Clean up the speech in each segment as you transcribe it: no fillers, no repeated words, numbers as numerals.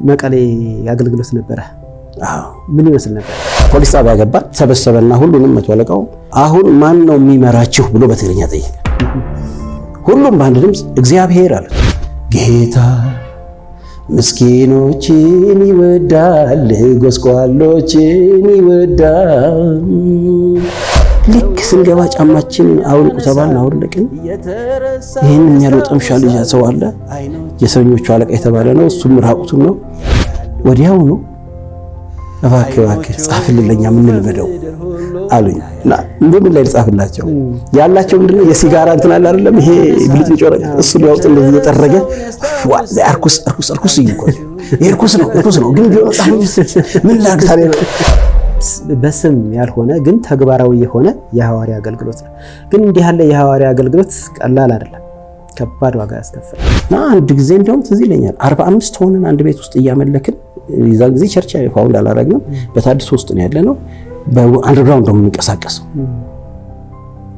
መቀሌ አገልግሎት ነበረ። ምን ይመስል ነበር? ፖሊስ ጣቢያ ገባ፣ ሰበሰበና ሁሉንም መቶ አለቃው አሁን ማን ነው የሚመራችሁ ብሎ በትግርኛ ጠየቀ። ሁሉም በአንድ ድምፅ እግዚአብሔር አለ። ጌታ ምስኪኖችን ይወዳል፣ ጎስቋሎችን ይወዳል። ልክ ስንገባ ጫማችንን አውልቁ ተባልን፣ አውልቅን። ይህን የሚያለው ጠምሻ ልጅ ሰው አለ፣ የሰኞቹ አለቃ የተባለ ነው። እሱም ራቁቱን ነው። ወዲያው ነው እባክህ ጻፍልን ለኛ ምን ልበደው አሉኝ። እና እንደምን ላይ ጻፍላቸው ያላቸው ምንድነው የሲጋራ እንትን አለ አይደለም፣ ይሄ ብልጭ ጮረ እሱ ሊያውጥ እንደዚህ እየጠረገ እርኩስ ይቆይ እርኩስ ነው ግን ምን ላግታለ በስም ያልሆነ ግን ተግባራዊ የሆነ የሐዋርያ አገልግሎት ነው። ግን እንዲህ ያለ የሐዋርያ አገልግሎት ቀላል አይደለም፣ ከባድ ዋጋ ያስከፍላል። እና አንድ ጊዜ እንደውም ትዝ ይለኛል 45 ሆነን አንድ ቤት ውስጥ እያመለክን የዛን ጊዜ ቸርች ፋውንድ አላረግንም፣ በታድሶ ውስጥ ነው ያለነው። በአንደርግራውንድ ነው የምንቀሳቀሰው።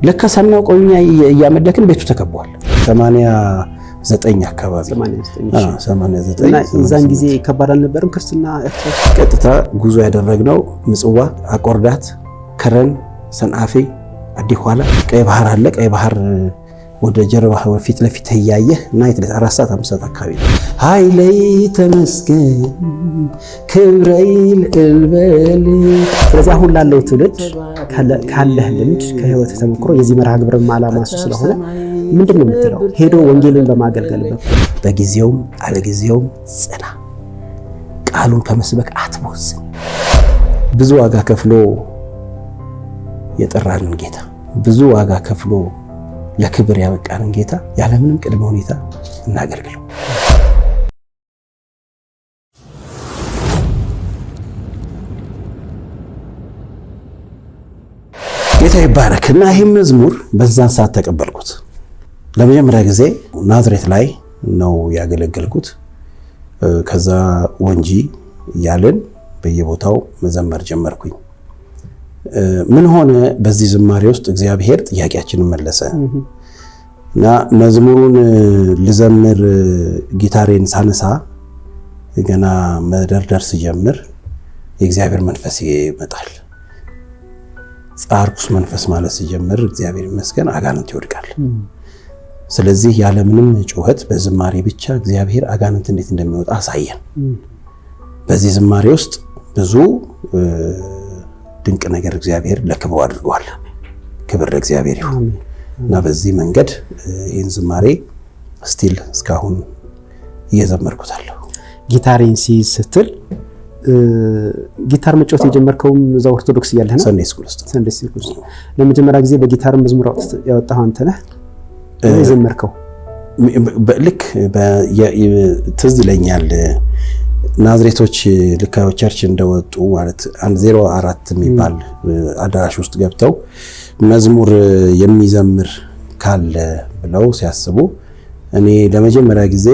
ለካ ሳናውቀው እኛ እያመለክን ቤቱ ተከቧል። 89 አካባቢ 89 እና የዛን ጊዜ ከባድ አልነበረም ክርስትና። ቀጥታ ጉዞ ያደረግነው ምጽዋ፣ አቆርዳት፣ ከረን፣ ሰንአፌ፣ አዲኋላ ቀይ ባህር አለ። ቀይ ባህር ወደ ጀርባ ፊት ለፊት ያያየህ እና ይተለ 4 ሰዓት 5 ሰዓት አካባቢ ኃይለይ ተመስገን ክብረይ ልበል። ስለዚህ አሁን ላለው ትውልድ ካለህ ልምድ ከህይወት ተሞክሮ የዚህ መርሃ ግብርም ዓላማ እሱ ስለሆነ ምንድነው የምትለው? ሄዶ ወንጌልን በማገልገል በጊዜውም አለጊዜውም ጽና፣ ቃሉን ከመስበክ አትቦዝን። ብዙ ዋጋ ከፍሎ የጠራንን ጌታ፣ ብዙ ዋጋ ከፍሎ ለክብር ያበቃንን ጌታ ያለምንም ቅድመ ሁኔታ እናገልግለው። ጌታ ይባረክና ይህ መዝሙር በዛን ሰዓት ተቀበልኩት። ለመጀመሪያ ጊዜ ናዝሬት ላይ ነው ያገለገልኩት። ከዛ ወንጂ ያለን በየቦታው መዘመር ጀመርኩኝ። ምን ሆነ? በዚህ ዝማሬ ውስጥ እግዚአብሔር ጥያቄያችንን መለሰ እና መዝሙሩን ልዘምር ጊታሬን ሳነሳ ገና መደርደር ሲጀምር የእግዚአብሔር መንፈስ ይመጣል። ጻርኩስ መንፈስ ማለት ሲጀምር እግዚአብሔር ይመስገን አጋንንት ይወድቃል። ስለዚህ ያለምንም ጩኸት በዝማሬ ብቻ እግዚአብሔር አጋንንት እንዴት እንደሚወጣ አሳየን። በዚህ ዝማሬ ውስጥ ብዙ ድንቅ ነገር እግዚአብሔር ለክብሩ አድርጓል። ክብር ለእግዚአብሔር ይሁን እና በዚህ መንገድ ይህን ዝማሬ ስቲል እስካሁን እየዘመርኩታለሁ። ጊታሬን ስትል ጊታር መጫወት የጀመርከውም እዛው ኦርቶዶክስ እያለህ ነው? ሰንዴይ ስኩል ውስጥ ለመጀመሪያ ጊዜ በጊታር መዝሙር ያወጣኸው አንተ ነህ? የዘመርከው? ልክ ትዝ ይለኛል ናዝሬቶች ልክ ቸርች እንደወጡ ማለት 104 የሚባል አዳራሽ ውስጥ ገብተው መዝሙር የሚዘምር ካለ ብለው ሲያስቡ እኔ ለመጀመሪያ ጊዜ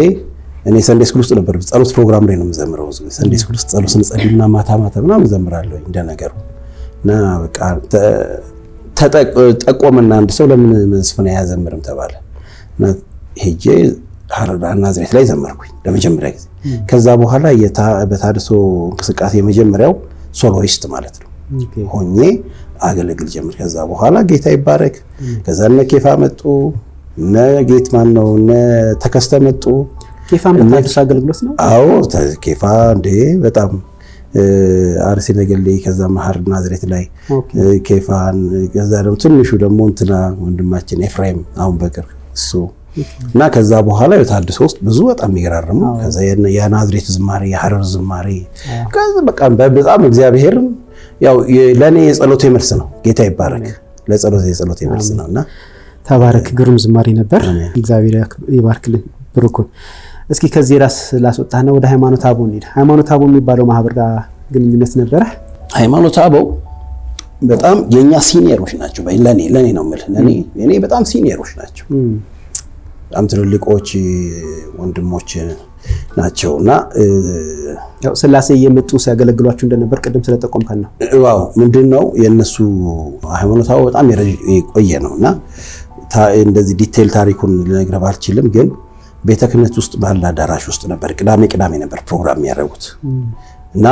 እኔ ሰንዴይ ስኩል ውስጥ ነበር፣ ጸሎት ፕሮግራም ላይ ነው የምዘምረው። ሰንዴይ ስኩል ውስጥ ጸሎት ስንጸልይና ማታ ምናምን እዘምራለሁ እንደነገሩ እና በቃ ጠቆመና አንድ ሰው ለምን መስፈን ያዘምርም ተባለ እና ሄጄ ናዝሬት ላይ ዘመርኩኝ ለመጀመሪያ ጊዜ። ከዛ በኋላ በታድሶ እንቅስቃሴ የመጀመሪያው ሶሎይስት ማለት ነው ሆኜ አገለግል ጀምር። ከዛ በኋላ ጌታ ይባረክ። ከዛ እነ ኬፋ መጡ፣ እነ ጌት ማን ነው እነ ተከስተ መጡ። ኬፋ በታድሶ አገልግሎት ነው? አዎ ኬፋ እንደ በጣም አርሲ ነገሌ፣ ከዛ መሐር ናዝሬት ላይ ኬፋን፣ ከዛ ደግሞ ትንሹ ደግሞ እንትና ወንድማችን ኤፍሬም አሁን በቅርብ እሱ እና ከዛ በኋላ የታድሶ ውስጥ ብዙ በጣም የሚገራርሙ ከዛ የናዝሬት ዝማሬ፣ የሐረር ዝማሬ ከዛ በቃ በጣም እግዚአብሔር ያው ለኔ የጸሎቴ መልስ ነው። ጌታ ይባረክ። ለጸሎቴ የጸሎቴ መልስ ነውና ተባረክ። ግሩም ዝማሬ ነበር። እግዚአብሔር ይባርክልን። ብሩኩን እስኪ ከዚህ ራስ ላስወጣና ወደ ሃይማኖት አበው እንሂድ። ሃይማኖት አበው የሚባለው ማህበር ጋር ግንኙነት ነበረ? ሃይማኖት አበው በጣም የኛ ሲኒየሮች ናቸው። ለኔ ነው ማለት ለኔ በጣም ሲኒየሮች ናቸው። በጣም ትልልቆች ወንድሞች ናቸውና ያው ስላሴ እየመጡ ሲያገለግሏችሁ እንደነበር ቅድም ስለተቆምከን ነው። ዋው ምንድነው የነሱ ሃይማኖት አበው በጣም የቆየ ነውና እንደዚህ ዲቴል ታሪኩን ልነግርህ አልችልም፣ ግን ቤተ ክህነት ውስጥ ባለ አዳራሽ ውስጥ ነበር። ቅዳሜ ነበር ፕሮግራም የሚያደርጉት እና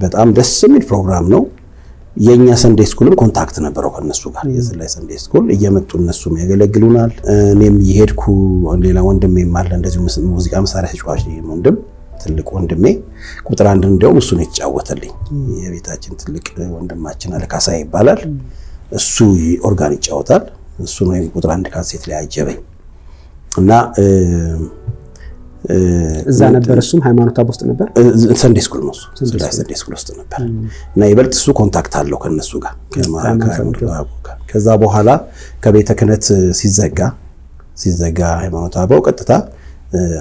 በጣም ደስ የሚል ፕሮግራም ነው። የኛ ሰንዴ ስኩልም ኮንታክት ነበረው ከነሱ ጋር የዝላይ ሰንዴ ስኩል እየመጡ እነሱም ያገለግሉናል። እኔም እየሄድኩ ሌላ ወንድሜም አለ እንደዚሁ ሙዚቃ መሳሪያ ተጫዋች ወንድም ትልቅ ወንድሜ ቁጥር 1 እንደውም እሱ ነው የተጫወተልኝ። የቤታችን ትልቅ ወንድማችን አለካሳ ይባላል። እሱ ኦርጋን ይጫወታል። እሱ ነው ቁጥር 1 ካሴት ላይ አጀበኝ እና እዛ ነበር። እሱም ሃይማኖት አብ ውስጥ ነበር ሰንዴ ስኩል ነው። ሰንዴ ስኩል ውስጥ ነበር እና ይበልጥ እሱ ኮንታክት አለው ከነሱ ጋር ከዛ በኋላ ከቤተ ክህነት ሲዘጋ ሃይማኖት አበው ቀጥታ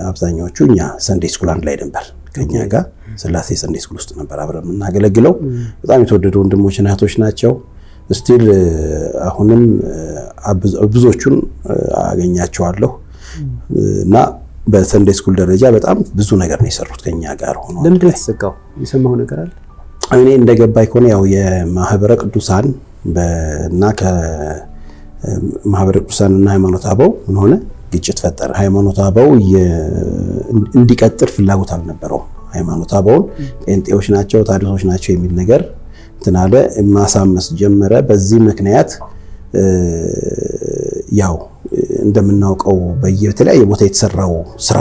አብዛኛዎቹ እኛ ሰንዴ ስኩል አንድ ላይ ነበር ከኛ ጋር ስላሴ ሰንዴ ስኩል ውስጥ ነበር አብረን የምናገለግለው። በጣም የተወደዱ ወንድሞች እና እህቶች ናቸው። ስቲል አሁንም ብዙዎቹን አገኛቸዋለሁ እና በሰንዴ ስኩል ደረጃ በጣም ብዙ ነገር ነው የሰሩት ከኛ ጋር ሆኖ። ለምንድን ነው የተዘጋው? የሰማው ነገር አለ? እኔ እንደገባኝ ከሆነ ያው የማህበረ ቅዱሳን እና ከማህበረ ቅዱሳን እና ሃይማኖት አበው ምን ሆነ ግጭት ፈጠረ። ሃይማኖት አበው እንዲቀጥል ፍላጎት አልነበረውም። ሃይማኖት አበውን ጴንጤዎች ናቸው ታዲሶች ናቸው የሚል ነገር ተናለ ማሳመስ ጀመረ። በዚህ ምክንያት ያው እንደምናውቀው በየተለያየ ቦታ የተሰራው ስራ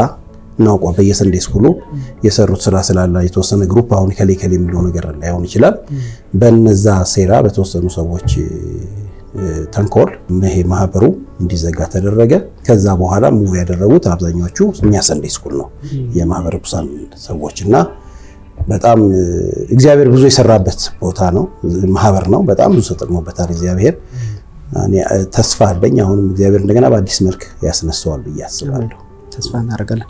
እናውቀው በየሰንዴ ስኩሉ የሰሩት ስራ ስላለ የተወሰነ ግሩፕ አሁን ከሌ የሚለው ነገር ላይሆን ይችላል። በነዛ ሴራ በተወሰኑ ሰዎች ተንኮል ይሄ ማህበሩ እንዲዘጋ ተደረገ። ከዛ በኋላ ሙቭ ያደረጉት አብዛኛዎቹ እኛ ሰንዴ ስኩል ነው የማህበረ ቅዱሳን ሰዎችና በጣም እግዚአብሔር ብዙ የሰራበት ቦታ ነው፣ ማህበር ነው። በጣም ብዙ ተጠቅሞበታል እግዚአብሔር። እኔ ተስፋ አለኝ አሁንም እግዚአብሔር እንደገና በአዲስ መልክ ያስነሳዋል ብዬ አስባለሁ። ተስፋ እናደርጋለን።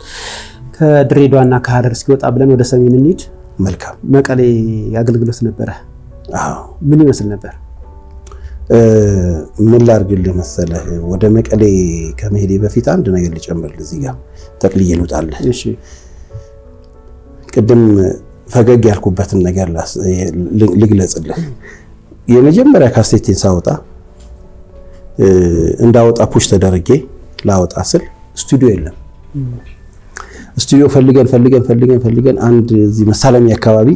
ከድሬዳዋና ከሐረር እስኪወጣ ብለን ወደ ሰሜን እንሂድ። መልካም። መቀሌ አገልግሎት ነበረ። አዎ። ምን ይመስል ነበር? ምን ላድርግልህ መሰለህ፣ ወደ መቀሌ ከመሄዴ በፊት አንድ ነገር ልጨምርልህ እዚህ ጋር ጠቅልዬ ልውጣልህ። እሺ። ቅድም ፈገግ ያልኩበትን ነገር ልግለጽልህ። የመጀመሪያ ካሴቴን ሳወጣ እንዳወጣ ፑሽ ተደርጌ ላወጣ ስል ስቱዲዮ የለም። ስቱዲዮ ፈልገን አንድ እዚህ መሳለሚያ አካባቢ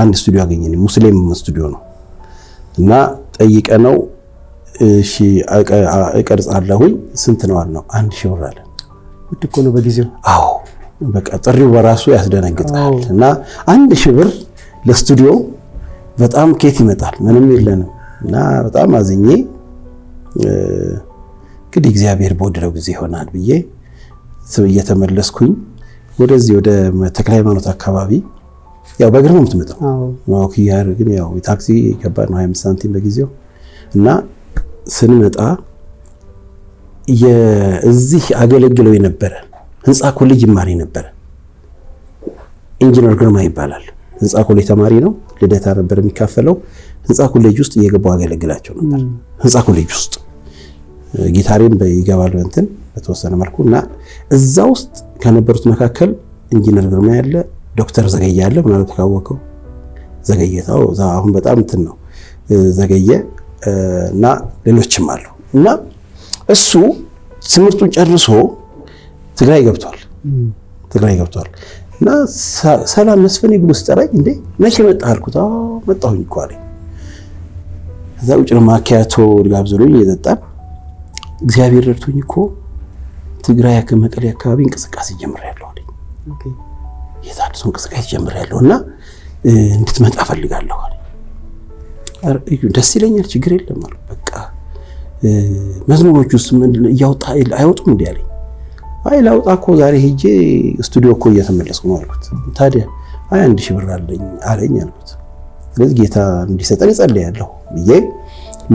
አንድ ስቱዲዮ አገኘን። ሙስሊም ስቱዲዮ ነው እና ጠይቀነው እሺ እቀርጻለሁኝ ስንት ነው አልነው። 1000 ብር አለ። ውድ እኮ ነው በጊዜው። አዎ በቃ ጥሪው በራሱ ያስደነግጣል። እና 1000 ብር ለስቱዲዮ በጣም ኬት ይመጣል፣ ምንም የለንም። እና በጣም አዝኜ እንግዲህ እግዚአብሔር በወደደው ጊዜ ይሆናል ብዬ እየተመለስኩኝ ወደዚህ ወደ ተክለ ሃይማኖት አካባቢ ያው በእግር ነው የምትመጣው። አዎ ኪያር ግን ያው ታክሲ ከባድ ነው 25 ሳንቲም በጊዜው። እና ስንመጣ የዚህ አገለግለው የነበረ ህንጻ ኮሌጅ ይማሪ ነበር። ኢንጂነር ግርማ ይባላል። ህንጻ ኮሌጅ ተማሪ ነው። ልደታ ነበር የሚካፈለው። ህንጻ ኮሌጅ ውስጥ እየገባው አገለግላቸው ነበር። ህንጻ ኮሌጅ ውስጥ ጊታሬን በይገባል እንትን በተወሰነ መልኩ። እና እዛ ውስጥ ከነበሩት መካከል ኢንጂነር ግርማ ያለ፣ ዶክተር ዘገየ ያለ ምናልባት ካወቀው ዘገየታው አሁን በጣም እንትን ነው ዘገየ እና ሌሎችም አሉ። እና እሱ ትምህርቱን ጨርሶ ትግራይ ገብቷል። እና ሰላም መስፍኔ ብሎ ሲጠራኝ እንዴ መቼ መጣህ አልኩት። መጣሁኝ እኮ አለኝ። እዛ ውጭ ነው ማኪያቶ ጋብዘውኝ እየጠጣን እግዚአብሔር ረድቶኝ እኮ ትግራይ ከመቀሌ አካባቢ እንቅስቃሴ ጀምሬያለሁ አለኝ። ኦኬ የታድሶ እንቅስቃሴ ጀምሬያለሁ እና እንድትመጣ ፈልጋለሁ አለኝ። ደስ ይለኛል፣ ችግር የለም አልኩ። በቃ መዝሙሮቹስ ምን እያወጣ አይወጡም እንዴ አለኝ። አይ ላውጣ እኮ ዛሬ ሄጄ ስቱዲዮ እኮ እየተመለስኩ ነው አልኩት። ታዲያ 1000 ብር አለኝ አልኩት። ስለዚህ ጌታ እንዲሰጠን እጸልያለሁ ብዬ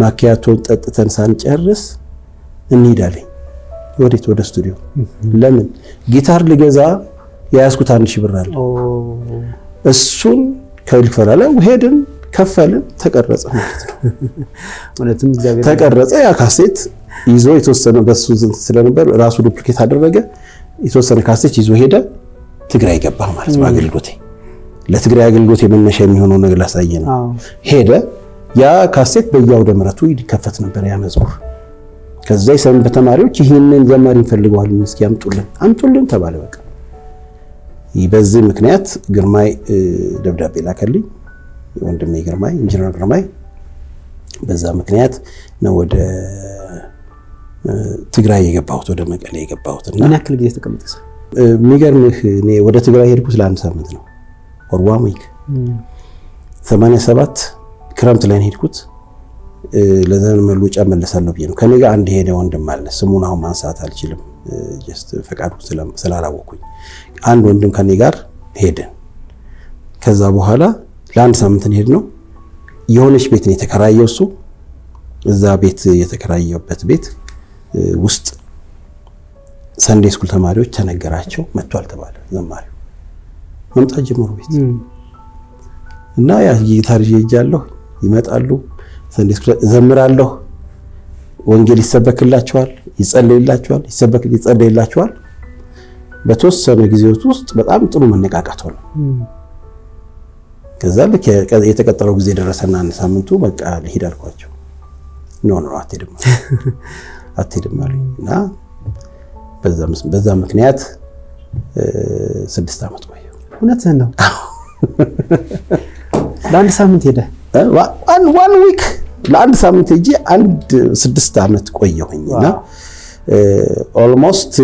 ማኪያቶን ጠጥተን ሳንጨርስ እንሄዳለን። ወዴት? ወደ ስቱዲዮ። ለምን? ጊታር ልገዛ የያዝኩት 1000 ብር አለ። እሱን ከልፈላለ ሄድን፣ ከፈልን፣ ተቀረጸ ማለት ነው። እውነትም እግዚአብሔር ተቀረጸ። ያ ካሴት ይዞ የተወሰነ በሱ ስለነበር ራሱ ዱፕሊኬት አደረገ። የተወሰነ ካሴት ይዞ ሄደ። ትግራይ ገባ ማለት ነው። አገልግሎቴ ለትግራይ አገልግሎት የመነሻ የሚሆነው ነገር ላሳየ ነው። ሄደ። ያ ካሴት በያውደ ምሕረቱ ይከፈት ነበር ያ መዝሙር ከዛ የሰንበት ተማሪዎች ይህንን ዘማሪ እንፈልገዋለን እስኪ አምጡልን ተባለ። በቃ በዚህ ምክንያት ግርማይ ደብዳቤ ላከልኝ፣ ወንድሜ ግርማይ ኢንጂነር ግርማይ። በዛ ምክንያት ነው ወደ ትግራይ የገባሁት፣ ወደ መቀሌ የገባሁት። እና ምን ያክል ጊዜ ተቀምጠህ? የሚገርምህ እኔ ወደ ትግራይ ሄድኩት ለ1 ሳምንት ነው፣ or 1 week 87 ክረምት ላይ ሄድኩት። ለዘመን መለወጫ መለሳለሁ ብዬ ነው። ከኔ ጋር አንድ ሄደ ወንድም አለ፣ ስሙን አሁን ማንሳት አልችልም ጀስት ፈቃዱ ስላላወኩኝ። አንድ ወንድም ከኔ ጋር ሄደ። ከዛ በኋላ ለ1 ሳምንት ሄድ ነው። የሆነች ቤት ነው የተከራየው እሱ። እዛ ቤት የተከራየበት ቤት ውስጥ ሰንዴ ስኩል ተማሪዎች ተነገራቸው፣ መጥቷል ተባለ። ዘማሪው መምጣት ጀመሩ ቤት እና ያ ጊታር ይዣለሁ፣ ይመጣሉ፣ ሰንዴ ስኩል ዘምራለሁ፣ ወንጌል ይሰበክላቸዋል፣ ይጸልይላቸዋል፣ ይጸልይላቸዋል። በተወሰነ ጊዜ ውስጥ በጣም ጥሩ መነቃቃት ሆነ። ከዛ ልክ የተቀጠረው ጊዜ ደረሰና 1 ሳምንቱ በቃ ልሂድ አልኳቸው። ኖ አትሄድም አሉኝ እና በዛ ምክንያት 6 ዓመት ቆየሁ። እውነትህን ነው? ለ1 ሳምንት ሄደ? 1 ዊክ ለ1 ሳምንት ሄጄ 6 ዓመት ቆየሁኝና ኦልሞስት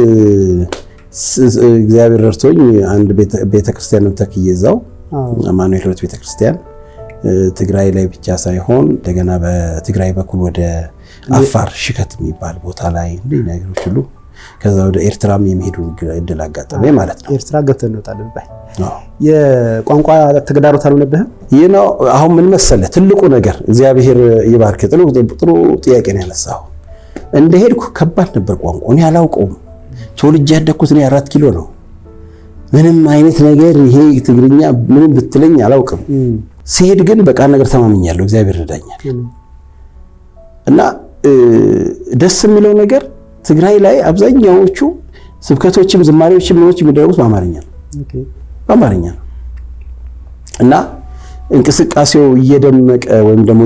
እግዚአብሔር ረድቶኝ አንድ ቤተክርስቲያን ተክዬ እዛው አማኑኤል ህይወት ቤተክርስቲያን ትግራይ ላይ ብቻ ሳይሆን እንደገና በትግራይ በኩል ወደ አፋር ሽከት የሚባል ቦታ ላይ እንደ ነገሮች ሁሉ ከዛ ወደ ኤርትራም የሚሄዱ እድል አጋጠመኝ ማለት ነው። ኤርትራ ገብተህ እንወጣለን ባይ የቋንቋ ተግዳሮት አልሆነብህም? ይህ ነው አሁን ምን መሰለህ ትልቁ ነገር። እግዚአብሔር ይባርክ። ጥሩ ጥያቄ ነው ያነሳው። እንደሄድኩ ከባድ ነበር ቋንቋ። እኔ አላውቀውም። ተወልጄ ያደግኩት እኔ 4 ኪሎ ነው። ምንም አይነት ነገር ይሄ ትግርኛ ምንም ብትለኝ አላውቅም። ሲሄድ ግን በቃ ነገር ተማምኛለሁ። እግዚአብሔር ረዳኛል። እና ደስ የሚለው ነገር ትግራይ ላይ አብዛኛዎቹ ስብከቶችም ዝማሬዎችም ምኖች የሚደረጉት በአማርኛ ነው። በአማርኛ ነው። እና እንቅስቃሴው እየደመቀ ወይም ደግሞ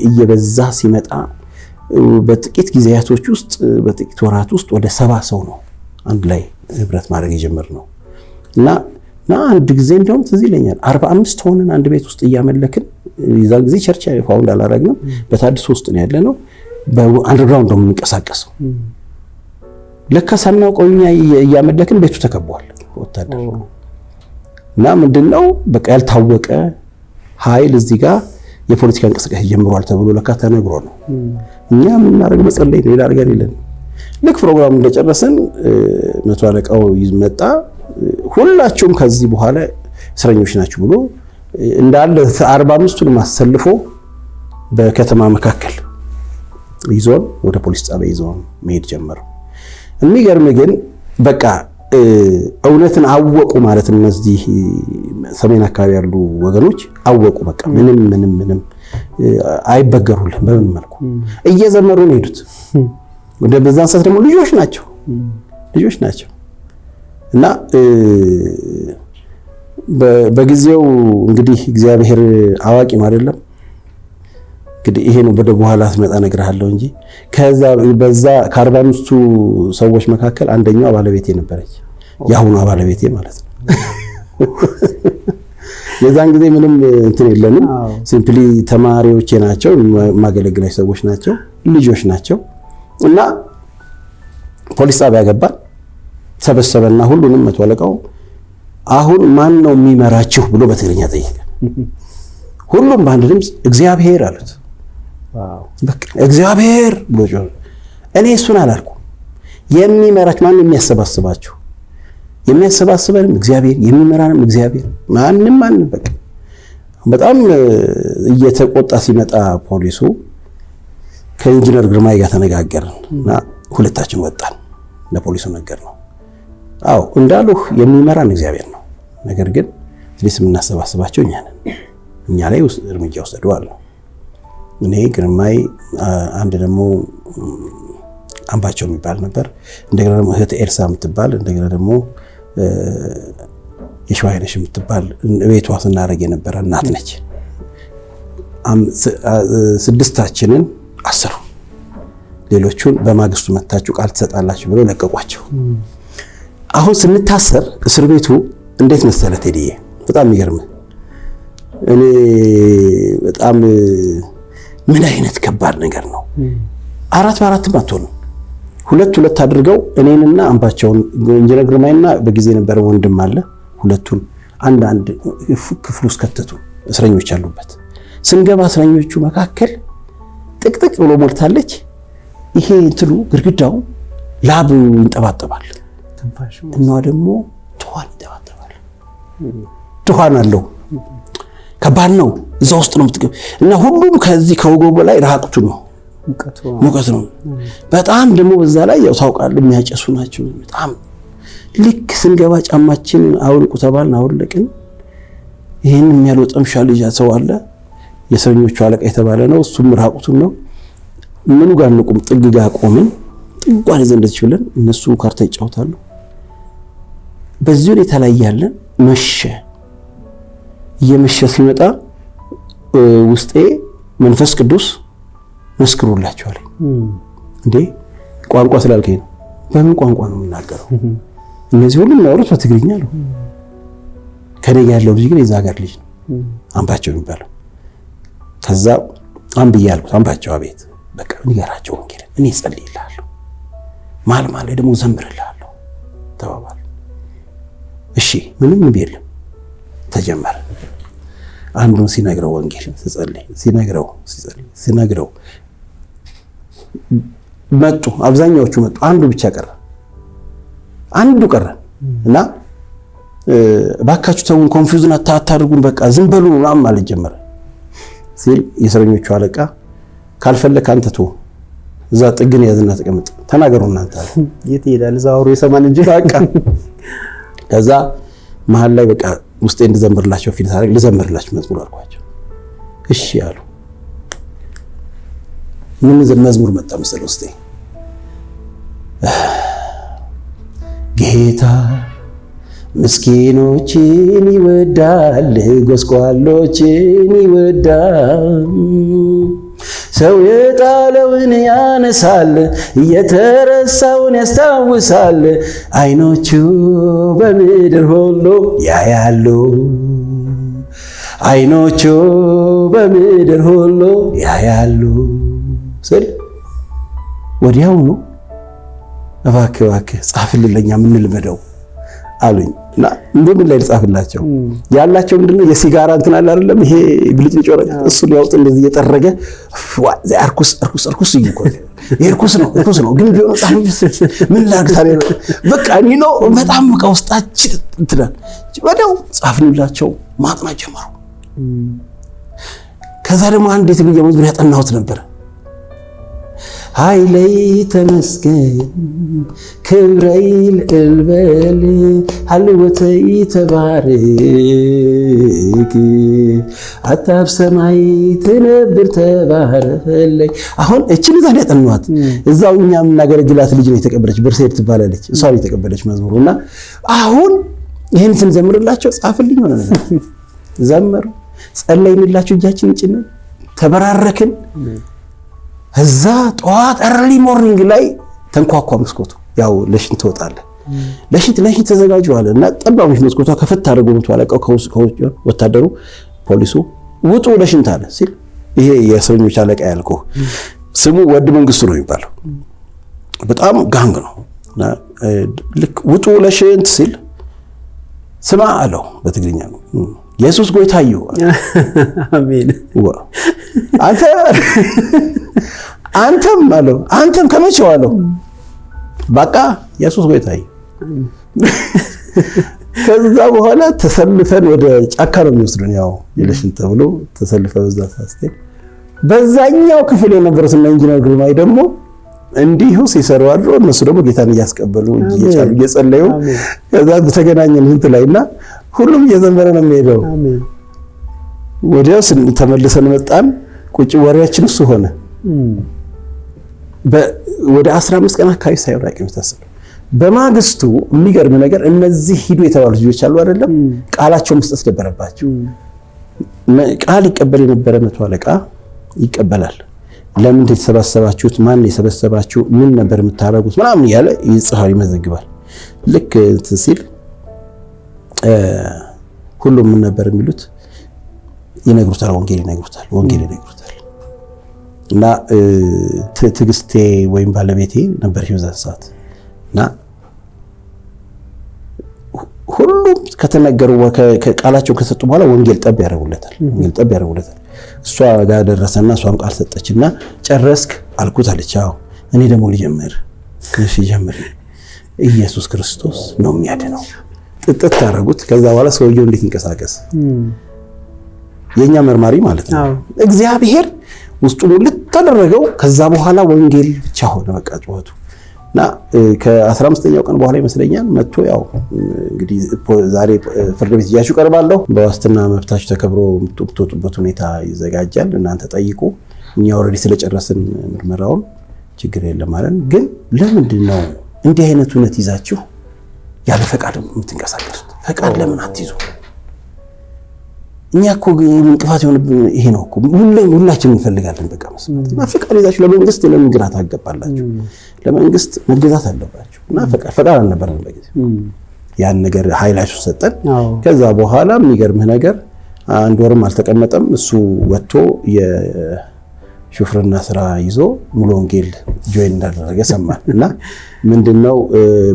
እየበዛ ሲመጣ በጥቂት ጊዜያቶች ውስጥ በጥቂት ወራት ውስጥ ወደ 70 ሰው ነው አንድ ላይ ህብረት ማድረግ የጀመርነው። እና አንድ ጊዜ እንደውም ትዝ ይለኛል 45 ሆነን አንድ ቤት ውስጥ እያመለክን የዛን ጊዜ ቸርች ፋውንድ አላረግንም። በታድሶ ውስጥ ነው ያለነው። በአንደርግራውንድ ነው የምንቀሳቀሰው። ለካ ሳናውቀው እኛ እያመለክን ቤቱ ተከቧል ወታደር። እና ምንድነው በቃ ያልታወቀ ኃይል እዚህ ጋር የፖለቲካ እንቅስቃሴ ጀምሯል ተብሎ ለካ ተነግሮ ነው። እኛ ምን ማድረግ መጸለይ ነው፣ ሌላ ነገር የለም። ልክ ፕሮግራም እንደጨረሰን 100 አለቃው ይመጣ፣ ሁላችሁም ከዚህ በኋላ እስረኞች ናችሁ ብሎ እንዳለ 45ቱን ማሰልፎ በከተማ መካከል ይዞን ወደ ፖሊስ ጣቢያ ይዞን መሄድ ጀመሩ። የሚገርም ግን በቃ እውነትን አወቁ ማለት እነዚህ ሰሜን አካባቢ ያሉ ወገኖች አወቁ። በቃ ምንም አይበገሩልም። በምን መልኩ እየዘመሩ ነው ሄዱት። ወደ በዛን ሰዓት ደግሞ ልጆች ናቸው እና በጊዜው እንግዲህ እግዚአብሔር አዋቂም አይደለም። እንግዲህ ይሄ ነው ወደ በኋላ ስመጣ እነግርሃለሁ እንጂ ከዛ በዛ ከ45ቱ ሰዎች መካከል አንደኛው ባለቤቴ ነበረች። ያሁኑ ባለቤቴ ማለት ነው። የዛን ጊዜ ምንም እንትን የለንም። ሲምፕሊ ተማሪዎቼ ናቸው፣ ማገለግላቸው ሰዎች ናቸው፣ ልጆች ናቸው። እና ፖሊስ ጣቢያ ገባን። ሰበሰበና ሁሉንም 100 አለቃው አሁን ማን ነው የሚመራችሁ ብሎ በትግርኛ ጠየቀ። ሁሉም በአንድ ድምፅ እግዚአብሔር አሉት። በቃ እግዚአብሔር ብሎ ጮኸ። እኔ እሱን አላልኩም። የሚመራችሁ ማን ነው? የሚያሰባስባችሁ የሚያሰባስበንም እግዚአብሔር፣ የሚመራንም እግዚአብሔር። ማንም በቃ በጣም እየተቆጣ ሲመጣ ፖሊሱ ከኢንጂነር ግርማይ ጋር ተነጋገርን እና ሁለታችን ወጣን። ለፖሊሱ ነገር ነው። አዎ እንዳሉህ የሚመራን እግዚአብሔር ነው። ነገር ግን ስለዚህ የምናሰባስባቸው እኛ ነን። እኛ ላይ እርምጃ ወሰዱ አለ። እኔ ግርማይ፣ አንድ ደግሞ አምባቸው የሚባል ነበር። እንደገና ደግሞ እህት ኤልሳ የምትባል፣ እንደገና ደግሞ የሸዋይነሽ የምትባል ቤቷ ስናደርግ የነበረ እናት ነች። 6ታችንን አሰሩ። ሌሎቹን በማግስቱ መታችሁ ቃል ትሰጣላችሁ ብለው ለቀቋቸው። አሁን ስንታሰር እስር ቤቱ እንዴት መሰለህ ቴዲዬ፣ በጣም የሚገርም እኔ በጣም ምን አይነት ከባድ ነገር ነው። 4 በ4 አትሆንም፣ 2 አድርገው እኔንና አምባቸውን ኢንጂነር ግርማይና በጊዜ ነበር ወንድም አለ ሁለቱን አንድ ክፍል ውስጥ ከተቱ። እስረኞች አሉበት። ስንገባ እስረኞቹ መካከል ጥቅጥቅ ብሎ ሞልታለች። ይሄ እንትሉ ግድግዳው ላብ ይንጠባጠባል እና ደግሞ ትኋን ይንጠባጠባል። ትኋን አለው። ከባድ ነው። እዛ ውስጥ ነው የምትገባ እና ሁሉም ከዚህ ከወገቡ ላይ ራቁቱ ነው፣ ሙቀት ነው በጣም ደግሞ በዛ ላይ ያው ታውቃለህ የሚያጨሱ ናቸው በጣም። ልክ ስንገባ ጫማችንን አውልቁ ተባልን፣ አውልቅን። ይሄን የሚያልወጣም ሻልጃ ሰው አለ የእስረኞቹ አለቃ የተባለ ነው። እሱም ራቁቱን ነው። ምኑ ጋር እንቁም? ጥግ ጋር ቆምን። ጥጓን ይዘን እንደዚህ ብለን እነሱ ካርታ ይጫወታሉ። በዚህ ሁኔታ ላይ ያለን መሸ። እየመሸ ሲመጣ ውስጤ መንፈስ ቅዱስ መስክሩላችኋል። እንዴ ቋንቋ ስላልከኝ ነው። በምን ቋንቋ ነው የምናገረው? እነዚህ ሁሉ የሚያወሩት በትግርኛ ነው። ከኔ ጋር ያለው ልጅ ግን የዛ ሀገር ልጅ ነው፣ አምባቸው የሚባለው። ከዛ አንብዬ አልኩት፣ አምባቸው አቤት፣ በቃ ንገራቸው ወንጌልን፣ እኔ እጸልይልሃለሁ፣ ማል ደግሞ ዘምርልሃለሁ ተባባሉ። እሺ ምንም የለም ተጀመረ። አንዱን ሲነግረው ወንጌል ሲጸልይ ሲነግረው መጡ። አብዛኛዎቹ መጡ። አንዱ ብቻ ቀረ። እና ባካችሁ ተውን፣ ኮንፊውዝን አታድርጉን፣ በቃ ዝም በሉ ምናምን ማለት ጀመረ ሲል የእስረኞቹ አለቃ ካልፈለክ አንተ ተው፣ እዛ ጥግን ያዝና ተቀመጥ፣ ተናገሩ እናንተ አለ። የት ይሄዳል? እዛ አውሩ የሰማን እንጂ በቃ ከዛ መሀል ላይ በቃ ውስጤ እንድዘምርላቸው ፊል ታረግ ልዘምርላችሁ መዝሙር አልኳቸው። እሺ አሉ። ምን መዝሙር መጣ መሰለ ውስጤ? ጌታ ምስኪኖችን ይወዳል፣ ጎስቋሎችን ይወዳል፣ ሰው የጣለውን ያነሳል፣ የተረሳውን ያስታውሳል፣ አይኖቹ በምድር ሁሉ ያያሉ፣ አይኖቹ በምድር ሁሉ ያያሉ ስል ወዲያውኑ እባክህ ጻፍልኝ ለኛ ምን ልመደው አሉኝ። እና እንደምን ላይ ልጻፍላቸው? ያላቸው ምንድነው የሲጋራ እንትን አለ አይደለም፣ ይሄ ብልጭልጭ ወረቀት፣ እሱ ሊያውጥ እንደዚህ እየጠረገ እርኩስ ይቆይ እርኩስ ነው ግን ቢሆን ጻፍ ምን ላግታሪ በቃ እኔ ነው በጣም በቃ ውስጣችን እንትላል። ወዲያው ጻፍንላቸው፣ ማጥናት ጀመሩ። ከዛ ደግሞ አንድ የትግርኛ መዝሙር ያጠናሁት ነበር። ኃይለይ ተመስገን ክብረይ ልዕልበል ሃልወተይ ተባረክ አታብ ሰማይ ትነብር ተባረከለይ። አሁን እቺን ዛሬ ያጠናኋት እዛው እኛ የምናገለግላት ልጅ ነው የተቀበለች፣ በርሴት ትባላለች። እሷ ነው የተቀበለች መዝሙሩና አሁን ይሄን ስንዘምርላቸው ጻፍልኝ ሆነ ነገር ዘመሩ። ጸለይንላችሁ፣ እጃችን ጭነን ተበራረክን። እዛ ጠዋት early morning ላይ ተንኳኳ መስኮቱ። ያው ለሽንት ትወጣለህ፣ ለሽንት ተዘጋጁ አለ እና ጠባብሽ መስኮቷ ከፈት አድርጎ ነው አለቃው ከውስጥ ወታደሩ ፖሊሱ ውጡ ለሽንት አለ ሲል፣ ይሄ የእስረኞች አለቃ ያልከው ስሙ ወድ መንግስቱ ነው የሚባለው፣ በጣም ጋንግ ነው። እና ልክ ውጡ ለሽንት ሲል ስማ አለው በትግርኛ ነው፣ ኢየሱስ ጎይታዩ አሜን። አንተም አለው፣ አንተም ከመቼው አለው፣ በቃ ኢየሱስ ጎይታዩ። ከዛ በኋላ ተሰልፈን ወደ ጫካ ነው የሚወስዱን፣ ያው የለሽን ተብሎ ተሰልፈው እዛ ሳስቴ በዛኛው ክፍል የነበሩትና ኢንጂነር ግርማይ ደግሞ እንዲሁ ሲሰሩ አድሮ እነሱ ደግሞ ጌታን እያስቀበሉ እየቻሉ እየጸለዩ ከዛ ተገናኘን እንት ላይና ሁሉም እየዘመረ ነው የሚሄደው። አሜን። ወዲያው ተመልሰን መጣን። ቁጭ ወሬያችን እሱ ሆነ። ወደ 15 ቀን አካባቢ ሳይወራቅ የምታስበው በማግስቱ የሚገርም ነገር እነዚህ ሂዱ የተባሉ ልጆች አሉ አይደለም፣ ቃላቸው መስጠት ነበረባቸው። ቃል ይቀበል የነበረ መቶ አለቃ ይቀበላል። ለምን ተሰባሰባችሁት? ማን የሰበሰባችሁ? ምን ነበር የምታረጉት? ምናምን ያለ ይጽፋል፣ ይመዘግባል። ልክ ሲል ሁሉም ምን ነበር የሚሉት? ይነግሩታል፣ ወንጌል ይነግሩታል። እና ትዕግስቴ ወይም ባለቤቴ ነበር በዛን ሰዓት እና ሁሉም ከተነገሩ ቃላቸው ከሰጡ በኋላ ወንጌል ጠብ ያደርጉለታል። እሷ ጋር ደረሰና እሷም ቃል ሰጠችና ጨረስክ አልኩት አለች። አዎ እኔ ደግሞ ልጀምር። እሺ ጀምር። ኢየሱስ ክርስቶስ ነው የሚያድነው። ጥጥት ታረጉት። ከዛ በኋላ ሰውየው እንዴት ይንቀሳቀስ? የኛ መርማሪ ማለት ነው። እግዚአብሔር ውስጡ ልታደረገው። ከዛ በኋላ ወንጌል ብቻ ሆነ በቃ ጩኸቱ። እና ከ15ኛው ቀን በኋላ ይመስለኛል መጥቶ ያው እንግዲህ ዛሬ ፍርድ ቤት ይያችሁ ቀርባለሁ፣ በዋስትና መብታችሁ ተከብሮ የምትወጡበት ሁኔታ ይዘጋጃል፣ እናንተ ጠይቁ፣ እኛ ኦልሬዲ ስለጨረስን ምርመራውን ችግር የለም ማለት። ግን ለምንድን ነው እንዲህ አይነት እውነት ይዛችሁ ያለ ፈቃድ የምትንቀሳቀሱት? ፈቃድ ለምን አትይዙ? እኛ እኮ እንቅፋት የሆነብን ይሄ ነው እኮ ሁላችንም እንፈልጋለን በቃ መስማት። እና ፈቃድ ይዛችሁ ለመንግስት ለምን ግራ ታገባላችሁ? ለመንግስት መገዛት አለባችሁ። እና ፈቃድ አልነበረንም በጊዜው። ያን ነገር ኃይላችሁ ሰጠን። ከዛ በኋላ የሚገርምህ ነገር አንድ ወርም አልተቀመጠም እሱ ወጥቶ የሹፍርና ስራ ይዞ ሙሉ ወንጌል ጆይን እንዳደረገ ሰማን። እና ምንድነው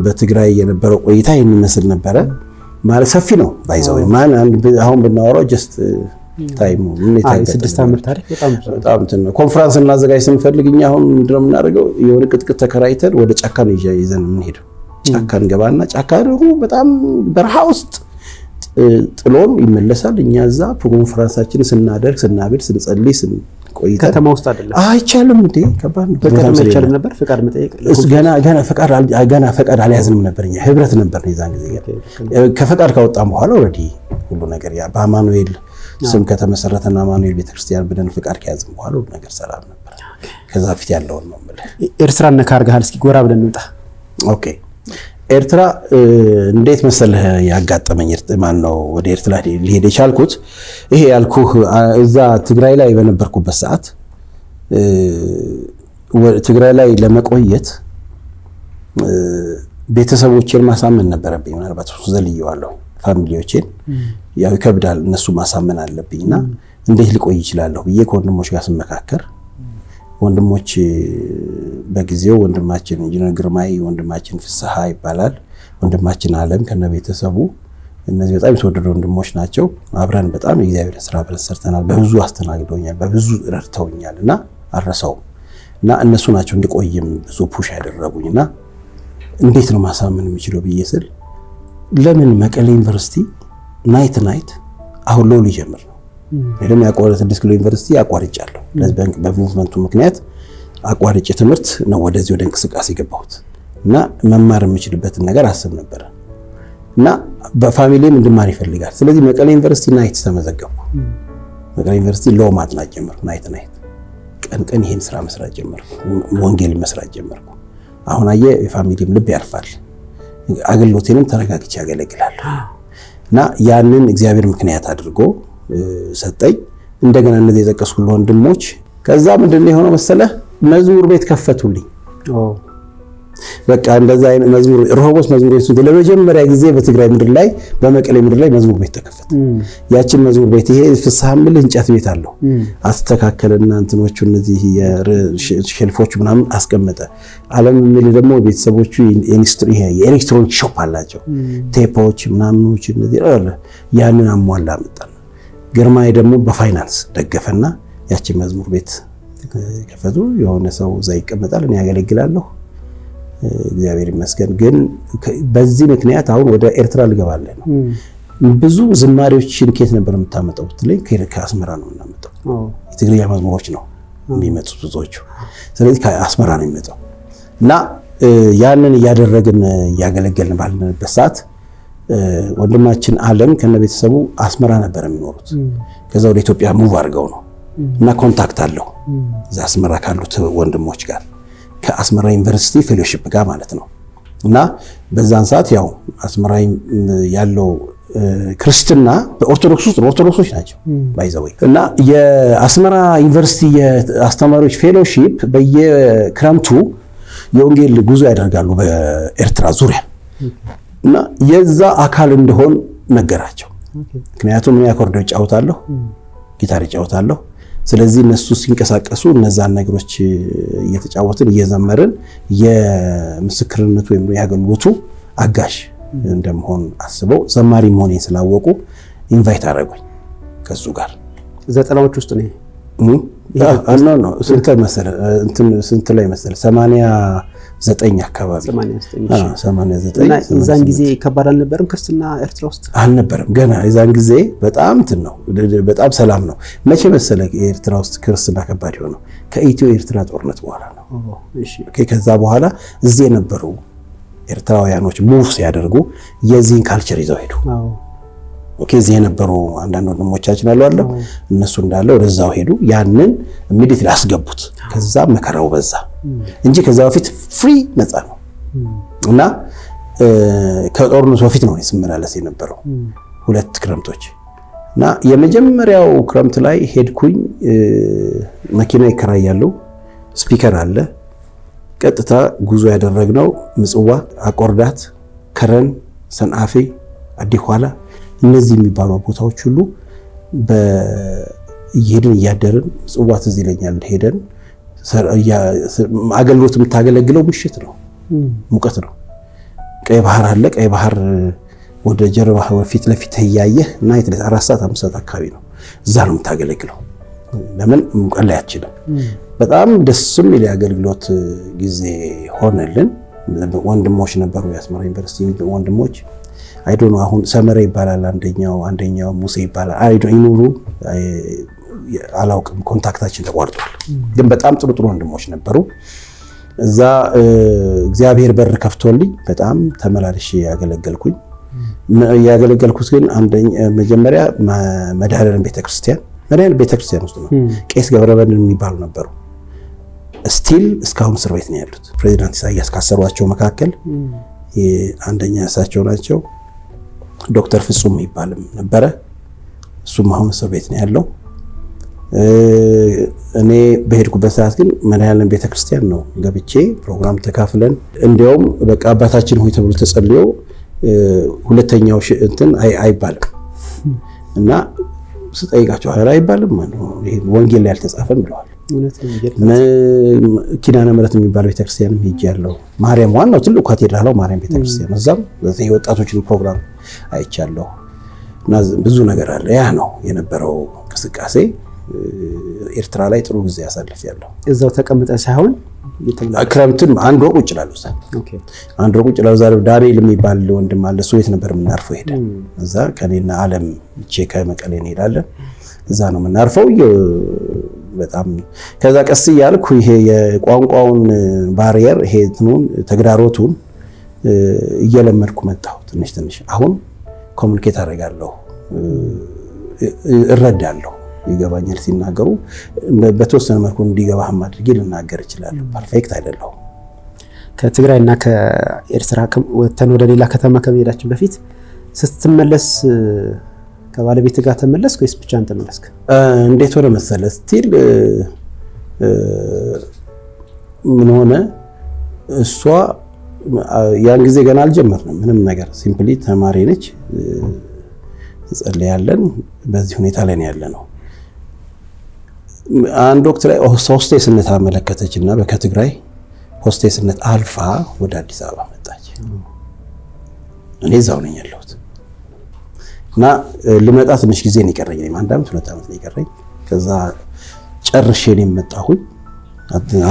በትግራይ የነበረው ቆይታ የሚመስል ነበረ። ማለት ሰፊ ነው ባይዘው ማን አሁን ብናወራው ጀስት ታይሙ ምን ይታያል? 6 ዓመት ታሪክ በጣም እንትን ኮንፈረንስ እናዘጋጅ ስንፈልግኛ አሁን ምንድነው የምናደርገው? የሆነ ቅጥቅጥ ተከራይተን ወደ ጫካ ነው ይዘን የምንሄደው። ጫካ እንገባና ጫካ ደግሞ በጣም በረሃ ውስጥ ጥሎን ይመለሳል። እኛ እዛ ኮንፈረንሳችንን ስናደርግ ስናብድ ስንጸልይ ስንቆይ ከተማ ውስጥ አይደለም። አይቻልም እንዴ? ከባድ ነው። ፈቃድ መቻል ነበር። ፈቃድ መጠየቅ ገና ፈቃድ አልያዝንም ነበር። እኛ ህብረት ነበር የዛን ጊዜ። ከፈቃድ ካወጣን በኋላ ኦልሬዲ ሁሉ ነገር ያ በአማኑኤል ስም ከተመሰረተና አማኑኤል ቤተክርስቲያን ብለን ፈቃድ ከያዝን በኋላ ሁሉ ነገር ሰላም ነበር። ከዛ ፊት ያለውን ነው ማለት ኤርትራን ነካርጋል። እስኪ ጎራ ብለን እንውጣ። ኦኬ ኤርትራ እንዴት መሰለህ ያጋጠመኝ? ማን ነው ወደ ኤርትራ ሊሄድ የቻልኩት? ይሄ ያልኩህ እዛ ትግራይ ላይ በነበርኩበት ሰዓት ትግራይ ላይ ለመቆየት ቤተሰቦቼን ማሳመን ነበረብኝ። ምናልባት ዘልየዋለሁ ፋሚሊዎቼን ያው ይከብዳል፣ እነሱ ማሳመን አለብኝና እንዴት ልቆይ ይችላልሁ ብዬ ከወንድሞች ጋር ስመካከር ወንድሞች በጊዜው ወንድማችን ኢንጂነር ግርማይ፣ ወንድማችን ፍስሐ ይባላል፣ ወንድማችን አለም ከነቤተሰቡ እነዚህ በጣም የተወደዱ ወንድሞች ናቸው። አብረን በጣም የእግዚአብሔር ስራ አብረን ሰርተናል። በብዙ አስተናግደውኛል፣ በብዙ ረድተውኛልና አልረሳውም። እና እነሱ ናቸው እንድቆይም ብዙ ፑሽ ያደረጉኝና እንዴት ነው ማሳመን የሚችለው ብዬ ስል ለምን መቀሌ ዩኒቨርሲቲ ናይት አሁን ለው ሊጀምር ነው። ለምን ያቋረጥ 6 ኪሎ ዩኒቨርሲቲ አቋርጫለሁ። ለዚህ በሙቭመንቱ ምክንያት አቋርጬ ትምህርት ነው ወደዚህ ወደ እንቅስቃሴ ገባሁት እና መማር የምችልበትን ነገር አስብ ነበር እና በፋሚሊም እንድማር ይፈልጋል። ስለዚህ መቀሌ ዩኒቨርሲቲ ናይት ተመዘገብኩ። መቀሌ ዩኒቨርሲቲ ሎ ማጥናት ጀመርኩ። ናይት ቀን ይሄን ስራ መስራት ጀመርኩ። ወንጌል መስራት ጀመርኩ። አሁን አየ የፋሚሊም ልብ ያርፋል። አገልግሎቴንም ተረጋግቼ ያገለግላለሁ እና ያንን እግዚአብሔር ምክንያት አድርጎ ሰጠኝ። እንደገና እነዚህ የጠቀስኩት ወንድሞች ከዛ ምንድነው የሆነው መሰለህ? መዝሙር ቤት ከፈቱልኝ። በቃ እንደዛ አይነት መዝሙር ሮሆቦስ መዝሙር ቤት ለመጀመሪያ ጊዜ በትግራይ ምድር ላይ በመቀሌ ምድር ላይ መዝሙር ቤት ተከፈተ። ያችን መዝሙር ቤት ይሄ ፍስሐም እንጨት ቤት አለው አስተካከለና እንትኖቹ እነዚህ የሼልፎቹ ምናምን አስቀመጠ። ዓለም ምን ደግሞ ቤተሰቦቹ የኤሌክትሮኒክ ሾፕ አላቸው። ቴፖች ምናምኖች እነዚህ ያንን አሟላ መጣና ግርማይ ደግሞ በፋይናንስ ደገፈና ያችን መዝሙር ቤት ከፈቱ። የሆነ ሰው እዛ ይቀመጣል፣ እኔ ያገለግላለሁ። እግዚአብሔር ይመስገን። ግን በዚህ ምክንያት አሁን ወደ ኤርትራ ልገባለሁ ነው። ብዙ ዝማሬዎችን ከየት ነበር የምታመጣው ብትለኝ ከአስመራ ነው የምናመጣው። የትግርኛ መዝሙሮች ነው የሚመጡት ብዙዎቹ። ስለዚህ ከአስመራ ነው የሚመጣው እና ያንን እያደረግን እያገለገልን ባለንበት ሰዓት ወንድማችን አለም ከነቤተሰቡ አስመራ ነበር የሚኖሩት። ከዛ ወደ ኢትዮጵያ ሙቭ አድርገው ነው እና ኮንታክት አለው እዛ አስመራ ካሉት ወንድሞች ጋር ከአስመራ ዩኒቨርሲቲ ፌሎሺፕ ጋር ማለት ነው። እና በዛን ሰዓት ያው አስመራ ያለው ክርስትና በኦርቶዶክስ ውስጥ ኦርቶዶክሶች ናቸው ባይዘወይ እና የአስመራ ዩኒቨርሲቲ የአስተማሪዎች ፌሎሺፕ በየክረምቱ የወንጌል ጉዞ ያደርጋሉ በኤርትራ ዙሪያ እና የዛ አካል እንደሆን ነገራቸው። ምክንያቱም እኔ አኮርዲዮን እጫወታለሁ፣ ጊታር እጫወታለሁ። ስለዚህ እነሱ ሲንቀሳቀሱ እነዛን ነገሮች እየተጫወትን እየዘመርን የምስክርነቱ ወይም የአገልግሎቱ አጋሽ እንደምሆን አስበው ዘማሪ መሆኔን ስላወቁ ኢንቫይት አደረጉኝ ከሱ ጋር። ዘጠናዎች ውስጥ ነው ነው ስንት ላይ መሰለ 89 አካባቢ 89 እና የዛን ጊዜ ከባድ አልነበረም ክርስትና ኤርትራ ውስጥ አልነበረም ገና የዛን ጊዜ በጣም ነው በጣም ሰላም ነው። መቼ መሰለ ኤርትራ ውስጥ ክርስትና ከባድ ሆነው ከኢትዮ ኤርትራ ጦርነት በኋላ ነው። ኦኬ ከዛ በኋላ እዚህ የነበሩ ኤርትራውያኖች ሙቭ ሲያደርጉ የዚህን ካልቸር ይዘው ሄዱ። ኦኬ እዚህ የነበሩ አንዳንድ ወንድሞቻችን አሉ እነሱ እንዳለ ወደዛው ሄዱ። ያንን ኢሚዲየትሊ አስገቡት። ከዛ መከራው በዛ እንጂ ከዛ በፊት ፍሪ ነፃ ነው እና ከጦርነቱ በፊት ነው ስመላለስ የነበረው 2 ክረምቶች እና የመጀመሪያው ክረምት ላይ ሄድኩኝ። መኪና ይከራያሉ፣ ስፒከር አለ። ቀጥታ ጉዞ ያደረግነው ምጽዋ፣ አቆርዳት፣ ከረን፣ ሰንአፌ፣ አዲኋላ እነዚህ የሚባሉ ቦታዎች ሁሉ በየሄድን እያደርን ምጽዋ ትዝ ይለኛል ሄደን አገልግሎት የምታገለግለው ምሽት ነው፣ ሙቀት ነው። ቀይ ባህር አለ። ቀይ ባህር ወደ ጀርባ ፊት ለፊት እያየህ እና 4 ሰዓት 5 ሰዓት አካባቢ ነው እዛ ነው የምታገለግለው። ለምን ሙቀት ላይ አትችልም። በጣም ደስ የሚል የአገልግሎት ጊዜ ሆነልን። ወንድሞች ነበሩ የአስመራ ዩኒቨርሲቲ ወንድሞች። አይ ዶንት ኖ አሁን ሰመረ ይባላል አንደኛው ሙሴ ይባላል። አይ ዶንት ይኑሩ አላውቅም፣ ኮንታክታችን ተቋርጧል። ግን በጣም ጥሩ ወንድሞች ነበሩ እዛ። እግዚአብሔር በር ከፍቶልኝ በጣም ተመላልሼ ያገለገልኩኝ። ያገለገልኩት ግን መጀመሪያ መድኃኔዓለም ቤተክርስቲያን ውስጥ ነው። ቄስ ገብረበድን የሚባሉ ነበሩ። ስቲል እስካሁን እስር ቤት ነው ያሉት። ፕሬዚዳንት ኢሳያስ ካሰሯቸው መካከል አንደኛ እሳቸው ናቸው። ዶክተር ፍጹም ይባልም ነበረ። እሱም አሁን እስር ቤት ነው ያለው። እኔ በሄድኩበት ሰዓት ግን መድኃኔዓለም ቤተክርስቲያን ነው ገብቼ ፕሮግራም ተካፍለን እንዲያውም በቃ አባታችን ሆይ ተብሎ ተጸልዮ ሁለተኛው እንትን አይባልም እና ስጠይቃቸው አይባልም ማለት ነው ይሄ ወንጌል ላይ አልተጻፈም ብለዋል። ኪዳነ ምሕረት የሚባል ቤተክርስቲያንም ሄጃለሁ። ማርያም ዋናው ትልቁ ካቴድራላው ማርያም ቤተክርስቲያን እዛም በዚህ የወጣቶችን ፕሮግራም አይቻለሁ እና ብዙ ነገር አለ። ያ ነው የነበረው እንቅስቃሴ። ኤርትራ ላይ ጥሩ ጊዜ ያሳልፊያለሁ። እዛው ተቀምጠ ሳይሆን ክረምትን አንድ ወር ቁጭ እላለሁ። አንድ ወር ቁጭ እላለሁ። ዳንኤል የሚባል ወንድም አለ። እሱ ቤት ነበር የምናርፈው። ሄደ እዛ ከኔና ዓለም ከመቀሌ እንሄዳለን። እዛ ነው የምናርፈው። በጣም ከዛ ቀስ እያልኩ ይሄ የቋንቋውን ባሪየር ይሄ ተግዳሮቱን እየለመድኩ መጣሁ። ትንሽ አሁን ኮሙኒኬት አደርጋለሁ፣ እረዳለሁ፣ ይገባኛል። ሲናገሩ በተወሰነ መልኩ እንዲገባህም አድርጌ ልናገር እችላለሁ። ፐርፌክት አይደለሁም። ከትግራይና ከኤርትራ ወተን ወደ ሌላ ከተማ ከመሄዳችን በፊት ስትመለስ ከባለቤት ጋር ተመለስክ ወይስ ብቻህን ተመለስክ? እንዴት ሆነ መሰለ ስቲል ምን ሆነ እሷ ያን ጊዜ ገና አልጀመርንም ምንም ነገር። ሲምፕሊ ተማሪ ነች፣ እንጸልያለን። በዚህ ሁኔታ ላይ ነው ያለነው። አንድ ወቅት ላይ ሆስቴስነት አመለከተችና ከትግራይ ሆስቴስነት አልፋ ወደ አዲስ አበባ መጣች። እኔ እዛው ነኝ ያለሁት እና ልመጣ ትንሽ ጊዜ ነው የቀረኝ። 1 ዓመት 2 ዓመት ነው የቀረኝ። ከዛ ጨርሼ ነው የመጣሁኝ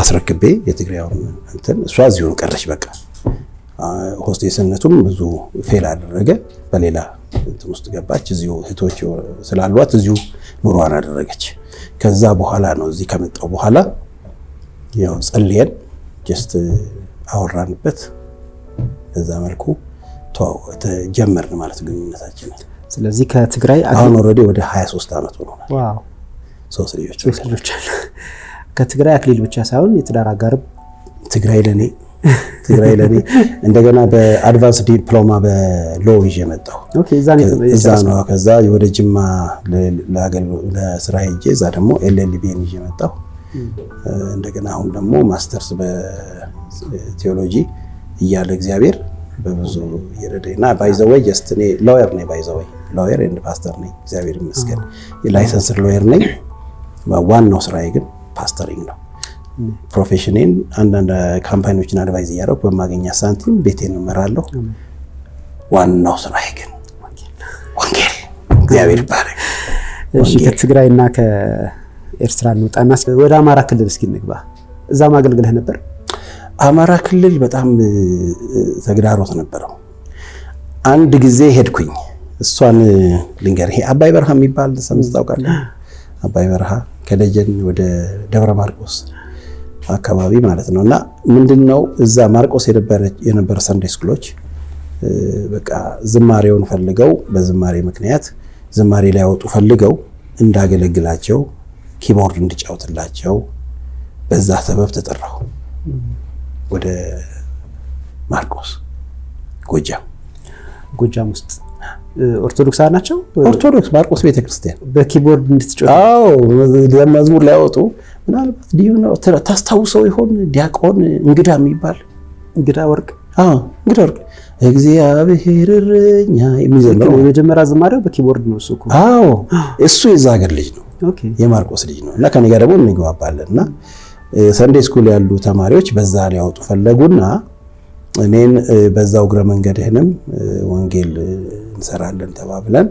አስረክቤ የትግራይውን እንትን። እሷ እዚሁ ቀረች። በቃ ሆስቴስነቱም ብዙ ፌል አደረገ። በሌላ እንትን ውስጥ ገባች። እዚሁ እህቶች ስላሏት እዚሁ ኑሯን አደረገች። ከዛ በኋላ ነው እዚህ ከመጣሁ በኋላ ያው ጸልየን ጀስት አወራንበት። በዛ መልኩ ጀመርን ማለት ግንኙነታችን። ስለዚህ ከትግራይ አሁን ኦልሬዲ ወደ 23 ዓመት ሆኖናል። ዋው 3 ልጆች ከትግራይ አክሊል ብቻ ሳይሆን የትዳር አጋርም ትግራይ ለኔ ትግራይ ለኔ እንደገና በአድቫንስ ዲፕሎማ በሎ ይዤ መጣሁ። ኦኬ እዛ ነው። ከዛ ወደ ጅማ ለስራ ሄጄ እዛ ደግሞ ኤልኤልቢን ይዤ መጣሁ። እንደገና አሁን ደግሞ ማስተርስ በቲዮሎጂ እያለ እግዚአብሔር በብዙ ይረዳኝና ባይዘወይ ጀስት እኔ ሎየር ነኝ። ባይዘወይ ሎየር ኤንድ ፓስተር ነኝ። እግዚአብሔር ይመስገን የላይሰንስድ ሎየር ነኝ። ዋናው ስራዬ ግን ፓስተሪንግ ነው። ፕሮፌሽኔን አንዳንድ ካምፓኒዎችን አድቫይዝ እያደረኩ በማገኛ ሳንቲም ቤቴን እመራለሁ። ዋናው ስራዬ ግን ወንጌል። እግዚአብሔር ይባረክ። እሺ ከትግራይና ከኤርትራ እንውጣና ወደ አማራ ክልል እስኪ እንግባ። እዛ ማገልግለህ ነበር? አማራ ክልል በጣም ተግዳሮት ነበረው። አንድ ጊዜ ሄድኩኝ። እሷን ልንገርህ። አባይ በረሃ የሚባል ሰምተህ ታውቃለህ? አባይ በረሃ ከደጀን ወደ ደብረ ማርቆስ አካባቢ ማለት ነውና ምንድነው እዛ ማርቆስ የነበረ ሰንዴ ስኩሎች በቃ ዝማሬውን ፈልገው በዝማሬ ምክንያት ዝማሬ ላይ ያወጡ ፈልገው እንዳገለግላቸው ኪቦርድ እንድጫወትላቸው በዛ ሰበብ ተጠራሁ ወደ ማርቆስ ጎጃም ውስጥ። ኦርቶዶክስ ናቸው? ኦርቶዶክስ ማርቆስ ቤተክርስቲያን በኪቦርድ እንድትጫወት? አዎ ለመዝሙር ላይ ያወጡ። ምናልባት ዲዩናው ታስታውሰው ይሆን ዲያቆን እንግዳ የሚባል እንግዳ ወርቅ? አዎ እንግዳ ወርቅ እግዚአብሔር እረኛ የሚዘምረው የመጀመሪያ ዝማሬው በኪቦርድ ነው እሱ እኮ። አዎ እሱ የዛ ሀገር ልጅ ነው። ኦኬ የማርቆስ ልጅ ነው እና ከኔ ጋር ደግሞ እንግባባለንና ሰንዴ ስኩል ያሉ ተማሪዎች በዛ ሊያወጡ ፈለጉና እኔን በዛው እግረ መንገድህንም ወንጌል እንሰራለን ተባብለን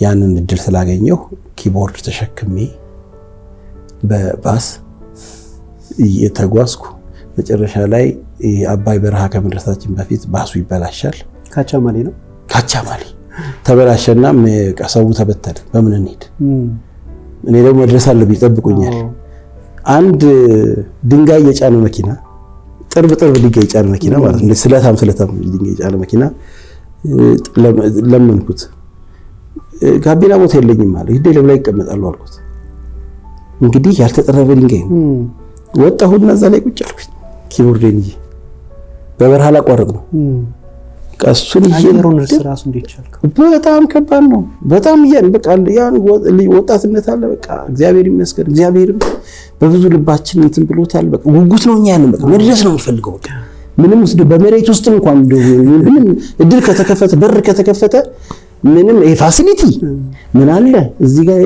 ያንን እድል ስላገኘው ኪቦርድ ተሸክሜ በባስ እየተጓዝኩ መጨረሻ ላይ አባይ በረሃ ከመድረሳችን በፊት ባሱ ይበላሻል። ካቻማሊ ነው። ካቻማሊ ተበላሸና ቀሰቡ ተበተነ። በምን እንሂድ? እኔ ደግሞ መድረስ አለብኝ፣ ይጠብቁኛል። አንድ ድንጋይ የጫነ መኪና ጥርብ ድንጋይ የጫነ መኪና ማለት ነው። ስለታም ድንጋይ የጫነ መኪና ለመንኩት። ጋቢና ቦታ የለኝም አለ። ሂድ ለብላይ ይቀመጣሉ አልኩት። እንግዲህ ያልተጠረበ ድንጋይ ነው። ወጣሁና እዛ ላይ ቁጭ አልኩኝ። ኪቦርዴን ይዤ በበረሃ ላቋርጥ ነው። ቀሱን ይየሩንስ ራሱ እንዴት ቻልከው? በጣም ከባድ ነው። በጣም በቃ ያን ወጣትነት አለ። በቃ እግዚአብሔር ይመስገን። እግዚአብሔርም በብዙ ልባችን እንትን ብሎታል። በቃ ጉጉት ነው። እኛን በቃ መድረስ ነው የምፈልገው። በቃ ምንም ውስጥ በመሬት ውስጥ እንኳን ምንም እድል ከተከፈተ በር ከተከፈተ ምንም ይሄ ፋሲሊቲ ምን አለ እዚህ ጋር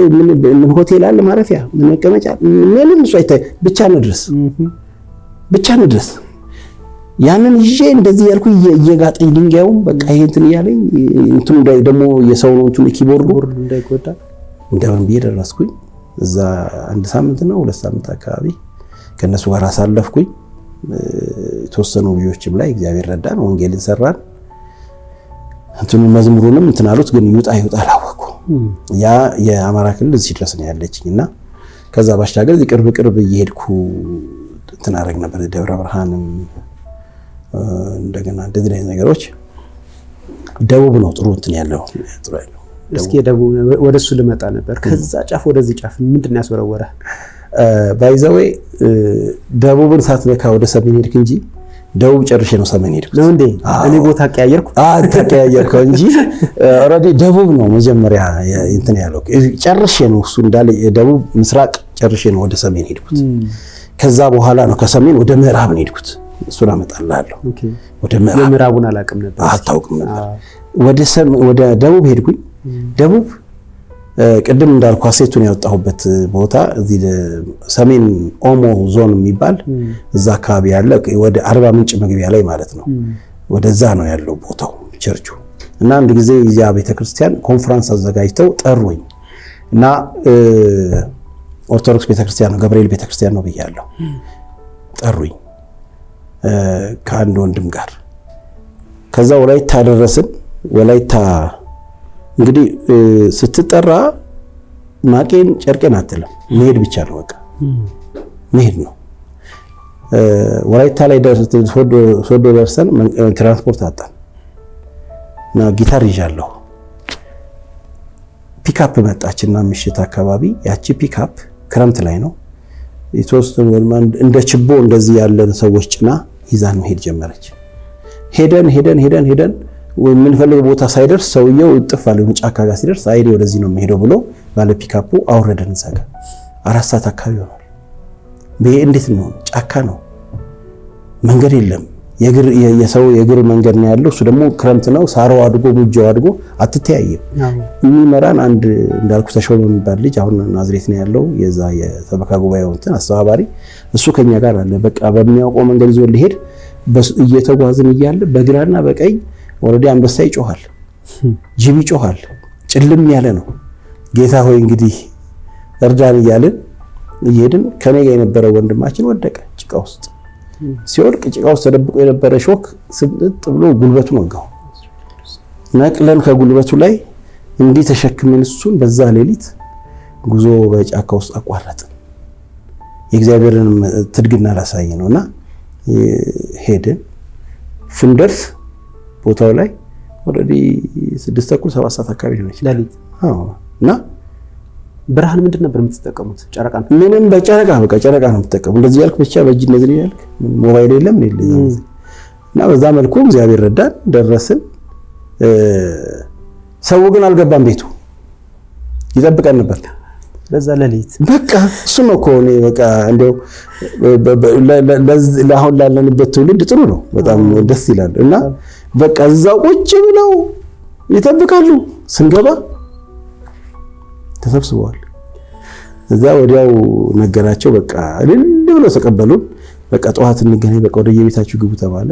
ምን ሆቴል አለ ማረፊያ ምን መቀመጫ ምንም እሱ አይታይ ብቻ እንድረስ ያንን ይዤ እንደዚህ ያልኩ እየጋጠኝ ድንጋዩም በቃ ይሄ እንትን ያለኝ እንትን ደግሞ የሰው ነው እንትን ኪቦርዱ እንዳይጎዳ እንደምን ብዬ ደረስኩኝ። እዛ አንድ ሳምንት ነው 2 ሳምንት አካባቢ ከነሱ ጋር አሳለፍኩኝ። የተወሰኑ ልጆችም ላይ እግዚአብሔር ረዳን፣ ወንጌልን ሰራን። እንትኑ መዝሙሩንም እንትን አሉት፣ ግን ይውጣ አላወቁ። ያ የአማራ ክልል እዚህ ድረስ ነው ያለችኝና ከዛ ባሻገር እዚህ ቅርብ እየሄድኩ እንትን አደረግ ነበር። ደብረ ብርሃንም እንደገና እንደዚህ አይነት ነገሮች። ደቡብ ነው ጥሩ እንትን ያለው ጥሩ ያለው። እስኪ ደቡብ ወደሱ ልመጣ ነበር። ከዛ ጫፍ ወደዚህ ጫፍ ምንድነው ያስወረወረ? ባይዘዌ ደቡብን ሳትነካ ወደ ሰሜን ሄድክ እንጂ ደቡብ ጨርሼ ነው ሰሜን ሄድኩት ነው እንዴ? እኔ ቦታ ቀያየርኩ። ተቀያየርከው እንጂ ኦሬዲ ደቡብ ነው መጀመሪያ እንትን ያለው። ጨርሼ ነው እሱ እንዳለ የደቡብ ምስራቅ ጨርሼ ነው ወደ ሰሜን ሄድኩት። ከዛ በኋላ ነው ከሰሜን ወደ ምዕራብ ነው ሄድኩት። እሱን አመጣልሃለሁ። ኦኬ ወደ ምዕራብ የምዕራቡን አላውቅም ነበር። አታውቅም ነበር። ወደ ደቡብ ሄድኩኝ። ደቡብ ቅድም እንዳልኩ አሴቱን ያወጣሁበት ቦታ እዚህ ሰሜን ኦሞ ዞን የሚባል እዛ አካባቢ ያለ ወደ አርባ ምንጭ መግቢያ ላይ ማለት ነው። ወደዛ ነው ያለው ቦታው ቸርቹ። እና አንድ ጊዜ እዚያ ቤተክርስቲያን ኮንፈረንስ አዘጋጅተው ጠሩኝ እና ኦርቶዶክስ ቤተክርስቲያን ነው፣ ገብርኤል ቤተክርስቲያን ነው ብያለሁ። ጠሩኝ ከአንድ ወንድም ጋር። ከዛ ወላይታ ደረስን። ወላይታ እንግዲህ ስትጠራ ማቄን ጨርቄን አትልም፣ መሄድ ብቻ ነው። በቃ መሄድ ነው። ወላይታ ላይ ሶዶ ደርሰን ትራንስፖርት አጣን እና ጊታር ይዣለሁ። ፒካፕ መጣችና ምሽት አካባቢ ያቺ ፒካፕ ክረምት ላይ ነው የተወሰኑ እንደ ችቦ እንደዚህ ያለን ሰዎች ጭና ይዛን መሄድ ጀመረች። ሄደን የምንፈልገው ቦታ ሳይደርስ ሰውየው እጥፍ አለ ጫካ ጋር ሲደርስ አይኔ ወደዚህ ነው የሚሄደው ብሎ ባለ ፒካፑ አውረደን እዛ ጋር 4 ሰዓት አካባቢ ሆኗል። እንዴት ነው ጫካ ነው መንገድ የለም የሰው የእግር መንገድ ነው ያለው። እሱ ደግሞ ክረምት ነው ሳሮ አድጎ ሙጆ አድጎ አትተያየም። የሚመራን አንድ እንዳልኩ ተሾመ የሚባል ልጅ አሁን ናዝሬት ነው ያለው የዛ የሰበካ ጉባኤው እንትን አስተባባሪ እሱ ከኛ ጋር አለ። በቃ በሚያውቀው መንገድ ይዞ ሊሄድ እየተጓዝን እያለ በግራና በቀኝ ወረዲ አንበሳ ይጮሃል፣ ጅብ ይጮሃል፣ ጭልም ያለ ነው። ጌታ ሆይ እንግዲህ እርዳን እያልን እየሄድን ከኔ ጋር የነበረው ወንድማችን ወደቀ ጭቃ ውስጥ። ሲወድቅ ጭቃ ውስጥ ተደብቆ የነበረ ሾክ ስንጥ ብሎ ጉልበቱን ወጋው። ነቅለን ከጉልበቱ ላይ እንዲህ ተሸክመን እሱን በዛ ሌሊት ጉዞ በጫካ ውስጥ አቋረጥን። የእግዚአብሔርን ትድግና ላሳይ ነውና ሄደን ስንደርስ ቦታው ላይ ኦሬዲ 6:30 7 ሰዓት አካባቢ ነው ሌሊት። እና ብርሃን ምንድን ነበር የምትጠቀሙት? ጨረቃ ነው? ምንም በጨረቃ በቃ ጨረቃ ነው የምትጠቀሙት። እንደዚህ ያልክ ብቻ በእጅ እንደዚህ ያልክ ሞባይል የለም እና በዛ መልኩ እግዚአብሔር ረዳን ደረስን። ሰው ግን አልገባም፣ ቤቱ ይጠብቀን ነበር በዛ ሌሊት። በቃ እሱ ነው እኮ እኔ በቃ እንደው ለአሁን ላለንበት ትውልድ ጥሩ ነው፣ በጣም ደስ ይላል። እና በቃ እዛው ቁጭ ብለው ይጠብቃሉ። ስንገባ ተሰብስበዋል። እዛ ወዲያው ነገራቸው። በቃ እልል ብለው ተቀበሉን። በቃ ጠዋት እንገናኝ፣ በቃ ወደ የቤታችሁ ግቡ ተባለ።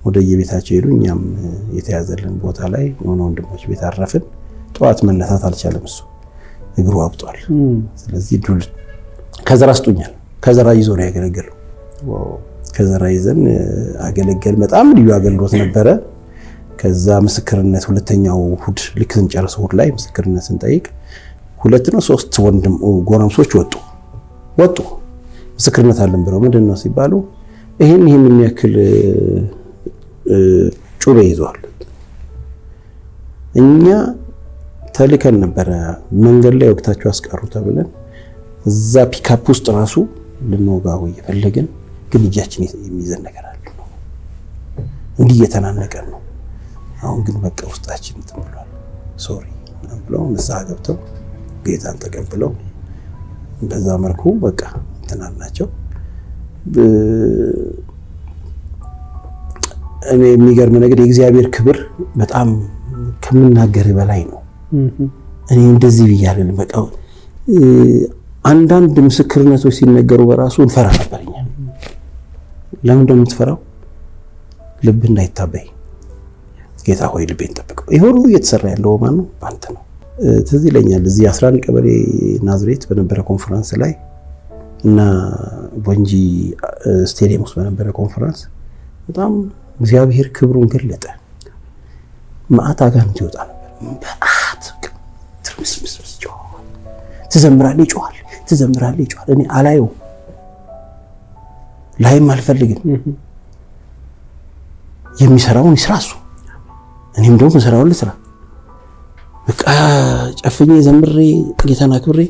ወደ የቤታቸው ሄዱ። እኛም የተያዘልን ቦታ ላይ የሆነ ወንድሞች ቤት አረፍን። ጠዋት መነሳት አልቻለም፣ እሱ እግሩ አብጧል። ስለዚህ ዱል ከዘራ ስጡኛል። ከዘራ ይዞ ነው ያገለገለው። ከዘራ ይዘን አገለገል። በጣም ልዩ አገልግሎት ነበረ። ከዛ ምስክርነት ሁለተኛው እሑድ ልክ ስንጨርስ እሑድ ላይ ምስክርነት ስንጠይቅ 2 ነው 3 ወንድም ጎረምሶች ወጡ ምስክርነት አለን ብለው ምንድነው ሲባሉ ይሄን የሚያክል ጩቤ ይዟል። እኛ ተልከን ነበረ መንገድ ላይ ወቅታቸው አስቀሩ ተብለን እዛ ፒካፕ ውስጥ ራሱ ልንወጋው እየፈለግን ግን እጃችን የሚይዘን ነገር አለ ነው እንዲህ እየተናነቀን ነው። አሁን ግን በቃ ውስጣችን ተብሏል። ሶሪ ብለው ንስሐ ገብተው ጌታን ተቀብለው በዛ መልኩ በቃ እንትናናቸው። እኔ የሚገርም ነገር የእግዚአብሔር ክብር በጣም ከምናገር በላይ ነው። እኔ እንደዚህ ብያለሁ። በቃ አንዳንድ ምስክርነቶች ሲነገሩ በራሱ እንፈራ ነበርኛ። ለምን እንደምትፈራው? ልብ እንዳይታበይ ጌታ ሆይ ልቤን ጠብቀው። ይሄ ሁሉ እየተሰራ ያለው ማን ነው? አንተ ነው። ትዝ ይለኛል እዚህ 11 ቀበሌ ናዝሬት በነበረ ኮንፈረንስ ላይ እና ወንጂ ስቴዲየም ውስጥ በነበረ ኮንፈረንስ በጣም እግዚአብሔር ክብሩን ገለጠ። ማአት አጋንንት ይወጣ ነበር። በአት ትርምስምስ ትዘምራለህ፣ ይጮሃል። እኔ አላየው ላይም አልፈልግም። የሚሰራውን ይስራ እሱ፣ እኔም ደግሞ የምሰራውን ልስራ። በቃ ጨፍኜ ዘምሬ ጌታን አክብሬ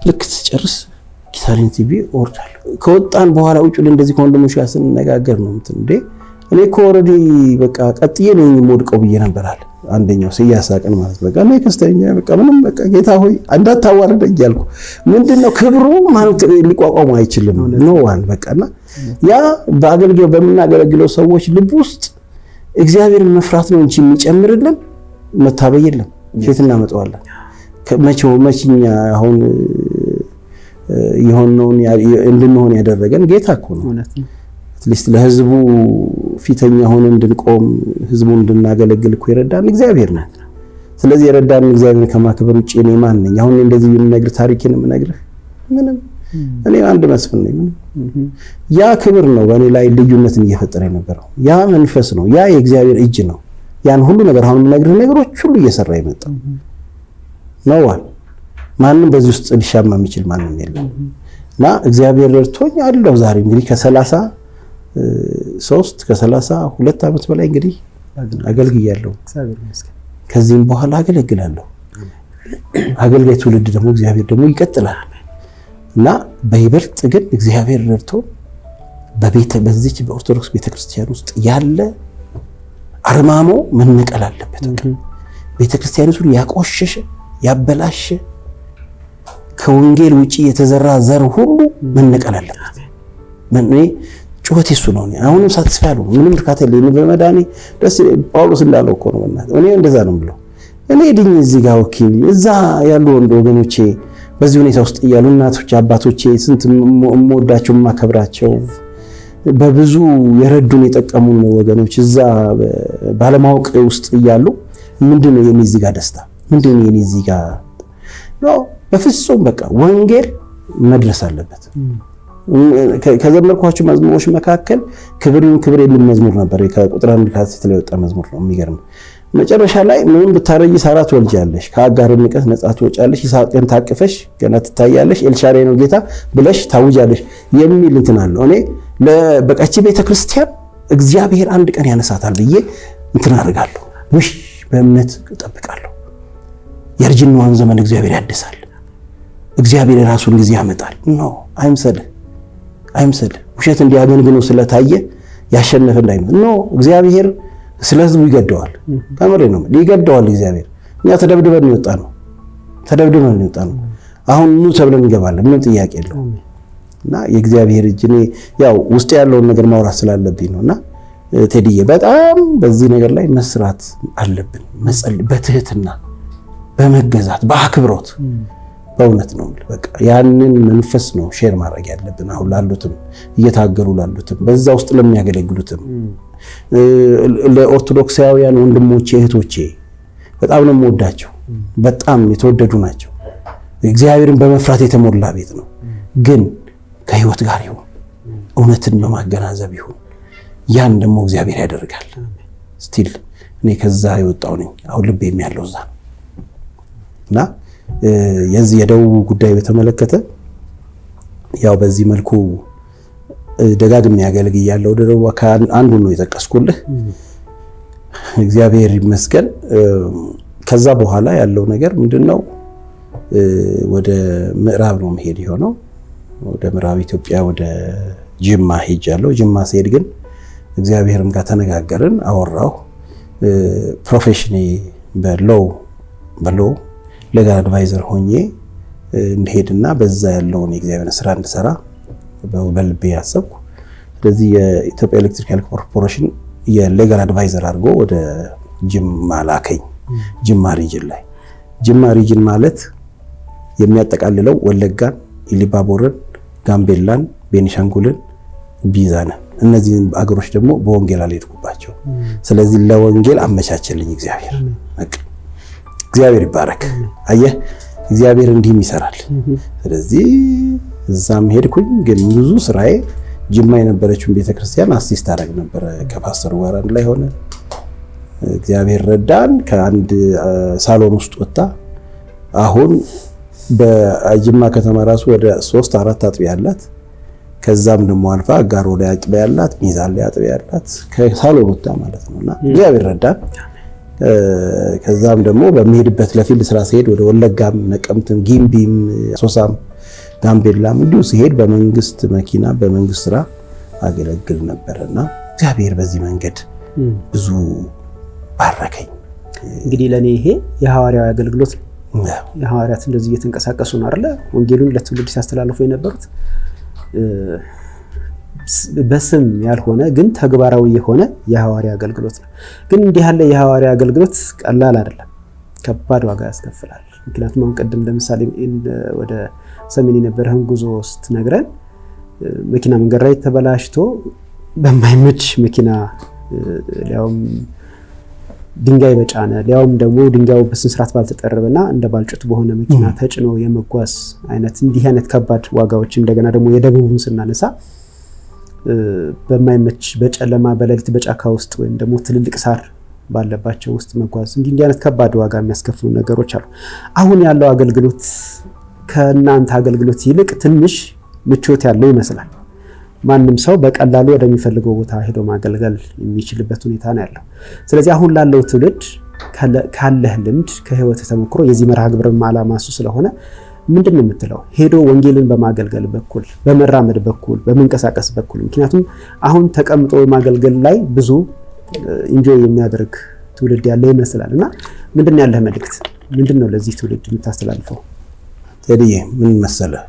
ልክ ትጨርስ ጊታሬን ቲቪ ወርዳለሁ። ከወጣን በኋላ ውጭ እንደዚህ ከወንድሞች ጋር ስንነጋገር ነው እንዴ እኔ እኮ ኦሬዲ በቃ ቀጥዬ ነው የምወድቀው ብዬ ነበር አለ አንደኛው። ሲያሳቀን ማለት በቃ እኔ ከስተኛ በቃ ምንም በቃ ጌታ ሆይ እንዳታዋርደኝ እያልኩ ምንድነው ክብሩ ማለት ሊቋቋም አይችልም ነው አለ በቃና ያ በአገልግሎት በምናገለግለው ሰዎች ልብ ውስጥ እግዚአብሔርን መፍራት ነው እንጂ የሚጨምርልን መታበይ የለም። ሼት እናመጣዋለን መቼኛ አሁን የሆነውን እንድንሆን ያደረገን ጌታ እኮ ነው። አትሊስት ለህዝቡ ፊተኛ ሆነን እንድንቆም ህዝቡን እንድናገለግል እኮ ይረዳን እግዚአብሔር ነው። ስለዚህ የረዳን እግዚአብሔር ከማክበር ውጪ እኔ ማን ነኝ? አሁን እንደዚህ የምነግር ታሪኬን የምነግርህ ምንም እኔ አንድ መስፍን ነኝ። ያ ክብር ነው በእኔ ላይ ልዩነትን እየፈጠረ የነበረው። ያ መንፈስ ነው፣ ያ የእግዚአብሔር እጅ ነው። ያን ሁሉ ነገር አሁን የምነግርህ ነገሮች ሁሉ እየሰራ የመጣው ነው። ማንም በዚህ ውስጥ ሊሻማ የሚችል ማንም የለም። እና እግዚአብሔር ረድቶኝ አለው ዛሬ እንግዲህ ከ32 ዓመት በላይ እንግዲህ አገልግያለሁ። ከዚህም በኋላ አገለግላለሁ። አገልጋይ ትውልድ ደግሞ እግዚአብሔር ደግሞ ይቀጥላል። እና በይበልጥ ግን እግዚአብሔር ረድቶ በዚች በኦርቶዶክስ ቤተክርስቲያን ውስጥ ያለ አርማሞ መነቀል አለበት። ቤተክርስቲያኒቱን ያቆሸሸ ያበላሸ ከወንጌል ውጪ የተዘራ ዘር ሁሉ መነቀል አለበት። ጩኸት እሱ ነው። አሁንም ሳትስፋይ አሉ ምንም እርካታ የለኝም በመዳኔ ደስ ጳውሎስ እንዳለው እኮ ነው። እኔ እንደዛ ነው ብለው እኔ ድኝ እዚህ ጋር ወኪል እዛ ያሉ ወገኖቼ በዚህ ሁኔታ ውስጥ እያሉ እናቶች አባቶቼ ስንት የምወዳቸው የማከብራቸው በብዙ የረዱን የጠቀሙን ወገኖች እዛ ባለማወቅ ውስጥ እያሉ ምንድነው የኔ እዚህ ጋር ደስታ? ምንድነው የኔ እዚህ ጋር ነው? በፍጹም በቃ ወንጌል መድረስ አለበት። ከዘመርኳቸው መዝሙሮች መካከል ክብር የሚል መዝሙር ነበር። ከቁጥር 1 ካሴት ላይ ወጣ መዝሙር ነው። የሚገርም መጨረሻ ላይ ምን ብታረጂ ሳራ ትወልጃለሽ፣ ከአጋር ንቀት ነጻ ትወጫለሽ፣ ይስሐቅን ታቅፈሽ ገና ትታያለሽ፣ ኤልሻዳይ ነው ጌታ ብለሽ ታውጃለሽ የሚል እንትን አለው። እኔ ለበቃቺ ቤተክርስቲያን እግዚአብሔር አንድ ቀን ያነሳታል ብዬ እንትን አደርጋለሁ። ውሽ በእምነት እጠብቃለሁ። የእርጅናዋን ዘመን እግዚአብሔር ያድሳል። እግዚአብሔር የራሱን ጊዜ ያመጣል። ነው አይምሰልህ ውሸት እንዲያገንግኖ ስለታየ ያሸነፈ እንዳይመስል ነው። እግዚአብሔር ስለ ህዝቡ ይገደዋል። ከምሬ ነው ይገደዋል እግዚአብሔር። እኛ ተደብድበን ነው የወጣነው። አሁን ኑ ተብለን እንገባለን። ምንም ጥያቄ የለውም። እና የእግዚአብሔር እጅ እኔ ያው ውስጥ ያለውን ነገር ማውራት ስላለብኝ ነውና ቴዲዬ በጣም በዚህ ነገር ላይ መስራት አለብን። መጸለይ በትህትና በመገዛት በአክብሮት በእውነት ነው። በቃ ያንን መንፈስ ነው ሼር ማድረግ ያለብን። አሁን ላሉትም እየታገሉ ላሉትም በዛ ውስጥ ለሚያገለግሉትም ለኦርቶዶክሳውያን ወንድሞቼ እህቶቼ በጣም ነው የምወዳቸው። በጣም የተወደዱ ናቸው። እግዚአብሔርን በመፍራት የተሞላ ቤት ነው። ግን ከህይወት ጋር ይሁን እውነትን በማገናዘብ ይሁን ያን ደግሞ እግዚአብሔር ያደርጋል። ስቲል እኔ ከዛ የወጣው ነኝ። አሁን ልቤም ያለው እዛ ነው እና የዚህ የደቡብ ጉዳይ በተመለከተ ያው በዚህ መልኩ ደጋግሜ ያገልግያለሁ። ደቡብ አንዱ ነው የጠቀስኩልህ። እግዚአብሔር ይመስገን። ከዛ በኋላ ያለው ነገር ምንድነው? ወደ ምዕራብ ነው መሄድ የሆነው። ወደ ምዕራብ ኢትዮጵያ ወደ ጅማ ሄጃለሁ። ጅማ ስሄድ ግን እግዚአብሔርም ጋር ተነጋገርን፣ አወራሁ። ፕሮፌሽኔ በሎው ሌጋል አድቫይዘር ሆኜ እንድሄድና በዛ ያለውን የእግዚአብሔር ስራ እንድሰራ በልቤ ያሰብኩ። ስለዚህ የኢትዮጵያ ኤሌክትሪካል ኮርፖሬሽን የሌጋል አድቫይዘር አድርጎ ወደ ጅማ ላከኝ። ጅማ ሪጅን ማለት የሚያጠቃልለው ወለጋን፣ ኢሊባቦርን፣ ጋምቤላን፣ ቤኒሻንጉልን፣ ቢዛንን እነዚህን አገሮች ደግሞ በወንጌል አልሄድኩባቸው። ስለዚህ ለወንጌል አመቻቸልኝ እግዚአብሔር። እግዚአብሔር ይባረክ። አየህ እግዚአብሔር እንዲህም ይሰራል። ስለዚህ እዛም ሄድኩኝ። ግን ብዙ ስራዬ ጅማ የነበረችውን ቤተክርስቲያን አሲስት አደረግ ነበር። ከፓስተሩ ጋር አንድ ላይ ሆነ እግዚአብሔር ረዳን። ከአንድ ሳሎን ውስጥ ወጣ። አሁን በጅማ ከተማ ራሱ ወደ 3-4 አጥቢያ ያላት፣ ከዛም ደግሞ አልፋ አጋሮ ላይ አጥቢያ ያላት፣ ሚዛን ላይ አጥቢያ ያላት ከሳሎን ወጣ ማለት ነውና እግዚአብሔር ረዳን። ከዛም ደግሞ በሚሄድበት ለፊልድ ስራ ሲሄድ ወደ ወለጋም፣ ነቀምትም፣ ጊምቢም፣ ሶሳም፣ ጋምቤላም እንዲሁ ሲሄድ በመንግስት መኪና በመንግስት ስራ አገለግል ነበርና እግዚአብሔር በዚህ መንገድ ብዙ ባረከኝ። እንግዲህ ለኔ ይሄ የሐዋርያው አገልግሎት ነው። የሐዋርያት እንደዚህ እየተንቀሳቀሱ ነው አይደለ? ወንጌሉን ለትውልድ ሲያስተላልፉ የነበሩት በስም ያልሆነ ግን ተግባራዊ የሆነ የሐዋርያ አገልግሎት ነው። ግን እንዲህ ያለ የሐዋርያ አገልግሎት ቀላል አይደለም፣ ከባድ ዋጋ ያስከፍላል። ምክንያቱም አሁን ቀደም ለምሳሌ ወደ ሰሜን የነበረን ጉዞ ስትነግረን መኪና መንገድ ላይ ተበላሽቶ በማይመች መኪና ሊያውም ድንጋይ በጫነ ሊያውም ደግሞ ድንጋዩ በስነ ስርዓት ባልተጠረበና እንደ ባልጩት በሆነ መኪና ተጭኖ የመጓዝ አይነት እንዲህ አይነት ከባድ ዋጋዎች እንደገና ደግሞ የደቡብን ስናነሳ በማይመች በጨለማ በሌሊት በጫካ ውስጥ ወይም ደግሞ ትልልቅ ሳር ባለባቸው ውስጥ መጓዝ እንዲህ አይነት ከባድ ዋጋ የሚያስከፍሉ ነገሮች አሉ። አሁን ያለው አገልግሎት ከእናንተ አገልግሎት ይልቅ ትንሽ ምቾት ያለው ይመስላል። ማንም ሰው በቀላሉ ወደሚፈልገው ቦታ ሄዶ ማገልገል የሚችልበት ሁኔታ ነው ያለው። ስለዚህ አሁን ላለው ትውልድ ካለህ ልምድ ከህይወት ተሞክሮ የዚህ መርሃ ግብርም ዓላማ እሱ ስለሆነ ምንድን ነው የምትለው? ሄዶ ወንጌልን በማገልገል በኩል በመራመድ በኩል በመንቀሳቀስ በኩል ምክንያቱም አሁን ተቀምጦ ማገልገል ላይ ብዙ ኢንጆይ የሚያደርግ ትውልድ ያለ ይመስላል እና ምንድን ነው ያለህ መልእክት? ምንድን ነው ለዚህ ትውልድ የምታስተላልፈው? ቴዲዬ ምን መሰለህ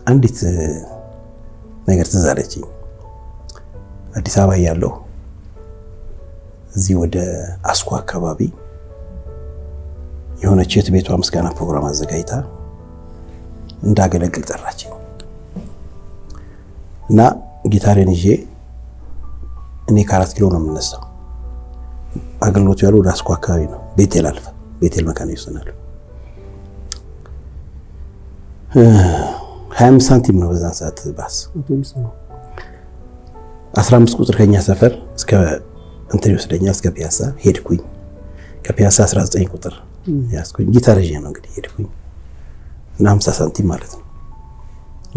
አንዲት ነገር ትዝ አለችኝ። አዲስ አበባ ያለው እዚህ ወደ አስኮ አካባቢ የሆነች የቤቷ ምስጋና ፕሮግራም አዘጋጅታ እንዳገለግል ጠራችኝ እና ጊታሬን ይዤ እኔ ከ4 ኪሎ ነው የምነሳው። አገልግሎቱ ያለው ወደ አስኮ አካባቢ ነው። ቤቴል አልፈ ቤቴል መካነ ኢየሱስ ነው። 25 ሳንቲም ነው በዛ ሰዓት ባስ 15 ቁጥር ከኛ ሰፈር እስከ እንትን ይወስደኛል እስከ ፒያሳ ሄድኩኝ። ከፒያሳ 19 ቁጥር ያስኩኝ ጊታር ይዤ ነው እንግዲህ ሄድኩኝ እና 50 ሳንቲም ማለት ነው።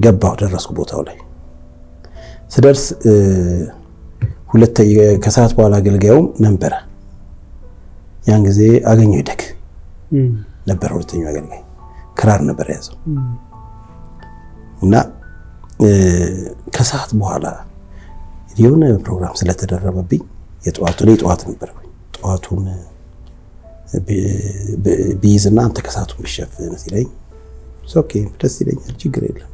ገባሁ ደረስኩ ቦታው ላይ ስደርስ ከሰዓት በኋላ አገልጋዩም ነበረ። ያን ጊዜ አገኘው ይደግ ነበር ሁለተኛው አገልጋይ ክራር ነበር ያዘው እና ከሰዓት በኋላ የሆነ ፕሮግራም ስለተደረበብኝ የጠዋት ነበርኩኝ። ጠዋቱን ቢይዝና አንተ ከሰዓቱን ብትሸፍን ሲለኝ ኦኬ ደስ ይለኛል ችግር የለም